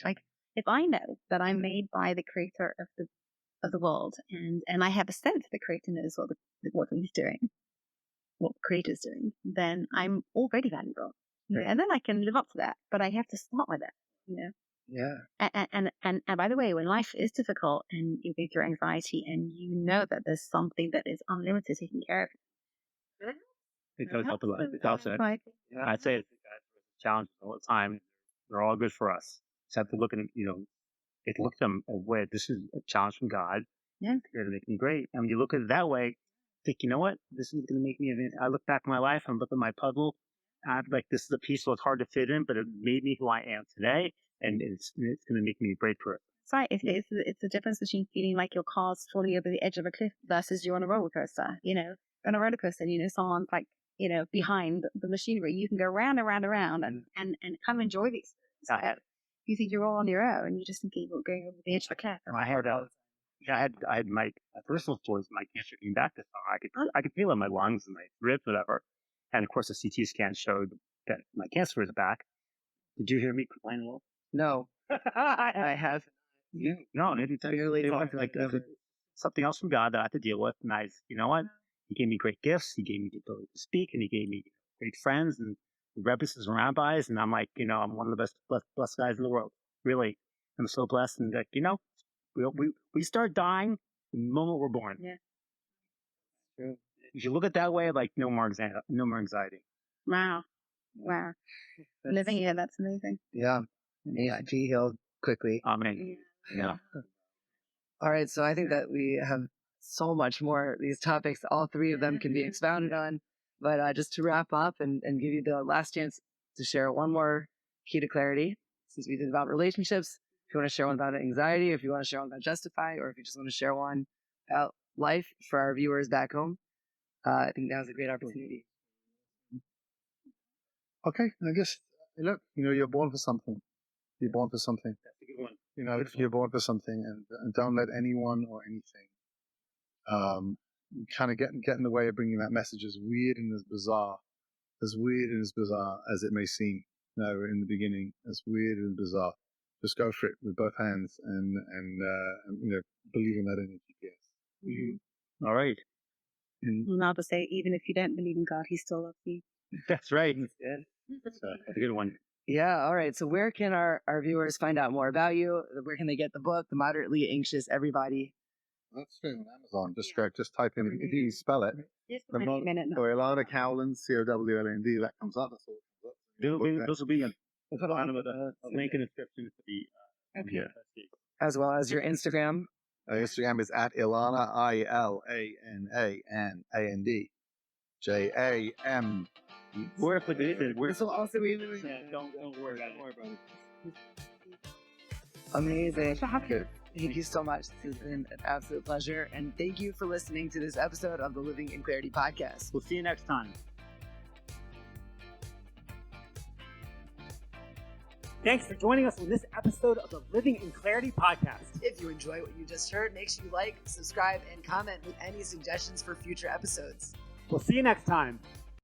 Like if I know that I'm made by the creator of the world and I have a sense the creator knows what he's doing, what the creator's doing, then I'm already valuable. Right. And then I can live up to that. But I have to start with it, Yeah. And by the way, when life is difficult and you get your anxiety and you know that there's something that is unlimited taking care of you, it does help a lot. It helps it. Yeah. I'd say it's challenges all the time. They're all good for us. Just have to look at them, look at them away. This is a challenge from God. Yeah. They're going to make me great. And when you look at it that way, think, you know what? This is going to make me. I look back at my life and look at my puzzle. I'm like, this is a piece that's hard to fit in, but it made me who I am today. And it's going to make me great for it. It's right. It's the difference between feeling like your car's falling over the edge of a cliff versus you're on a roller coaster. On a roller coaster, someone's like, behind the machinery. You can go round and round and round and kind of enjoy the experience. You think you're all on your own. You just think you're going over the edge of a cliff. I had my personal stories. My cancer came back this summer. I could feel it in my lungs and my ribs, whatever. And of course, the CT scan showed that my cancer was back. Did you hear me complain a little? No, I have. Yeah. No, maybe like something else from God that I have to deal with. And you know what? He gave me great gifts. He gave me the ability to speak, and he gave me great friends and rebbes and rabbis. And I'm like, I'm one of the best blessed guys in the world. Really, I'm so blessed. And like, we start dying the moment we're born. Yeah. True. If you look at it that way, like no more anxiety. Wow. Living here, that's amazing. Yeah. Yeah. Be healed quickly. Amen. Yeah. All right. So I think that we have so much more. These topics, all three of them can be expounded on. But just to wrap up and give you the last chance to share one more key to clarity, since we did about relationships. If you want to share one about anxiety, or if you want to share one about Justifi, or if you just want to share one about life for our viewers back home, I think that was a great opportunity. Okay, I guess, look, you're born for something. You're born for something. That's a good one. You know, if you're born for something, and don't let anyone or anything kind of get in the way of bringing that message, as weird and as bizarre as it may seem. You know, in the beginning, as weird and bizarre. Just go for it with both hands, and you know, believe in that energy. Yes. Mm-hmm. All right. And I'll just say, even if you don't believe in God, He still loves you. That's right. That's That's a good one. Yeah. All right. So where can our viewers find out more about you? Where can they get the book, The Moderately Anxious Everybody? That's straight on Amazon. Just type in, if you spell it, or Ilana Cowland, Cowland, that comes up. That's all. Those will be we'll put on a link in the description for the Okay. As well as your Instagram. Instagram is at Ilana, ILANANAND, JAM. Where put it? This will also be Don't worry about it. Amazing. Thank you so much. This has been an absolute pleasure. And thank you for listening to this episode of the Living in Clarity podcast. We'll see you next time. Thanks for joining us on this episode of the Living in Clarity podcast. If you enjoy what you just heard, make sure you like, subscribe, and comment with any suggestions for future episodes. We'll see you next time.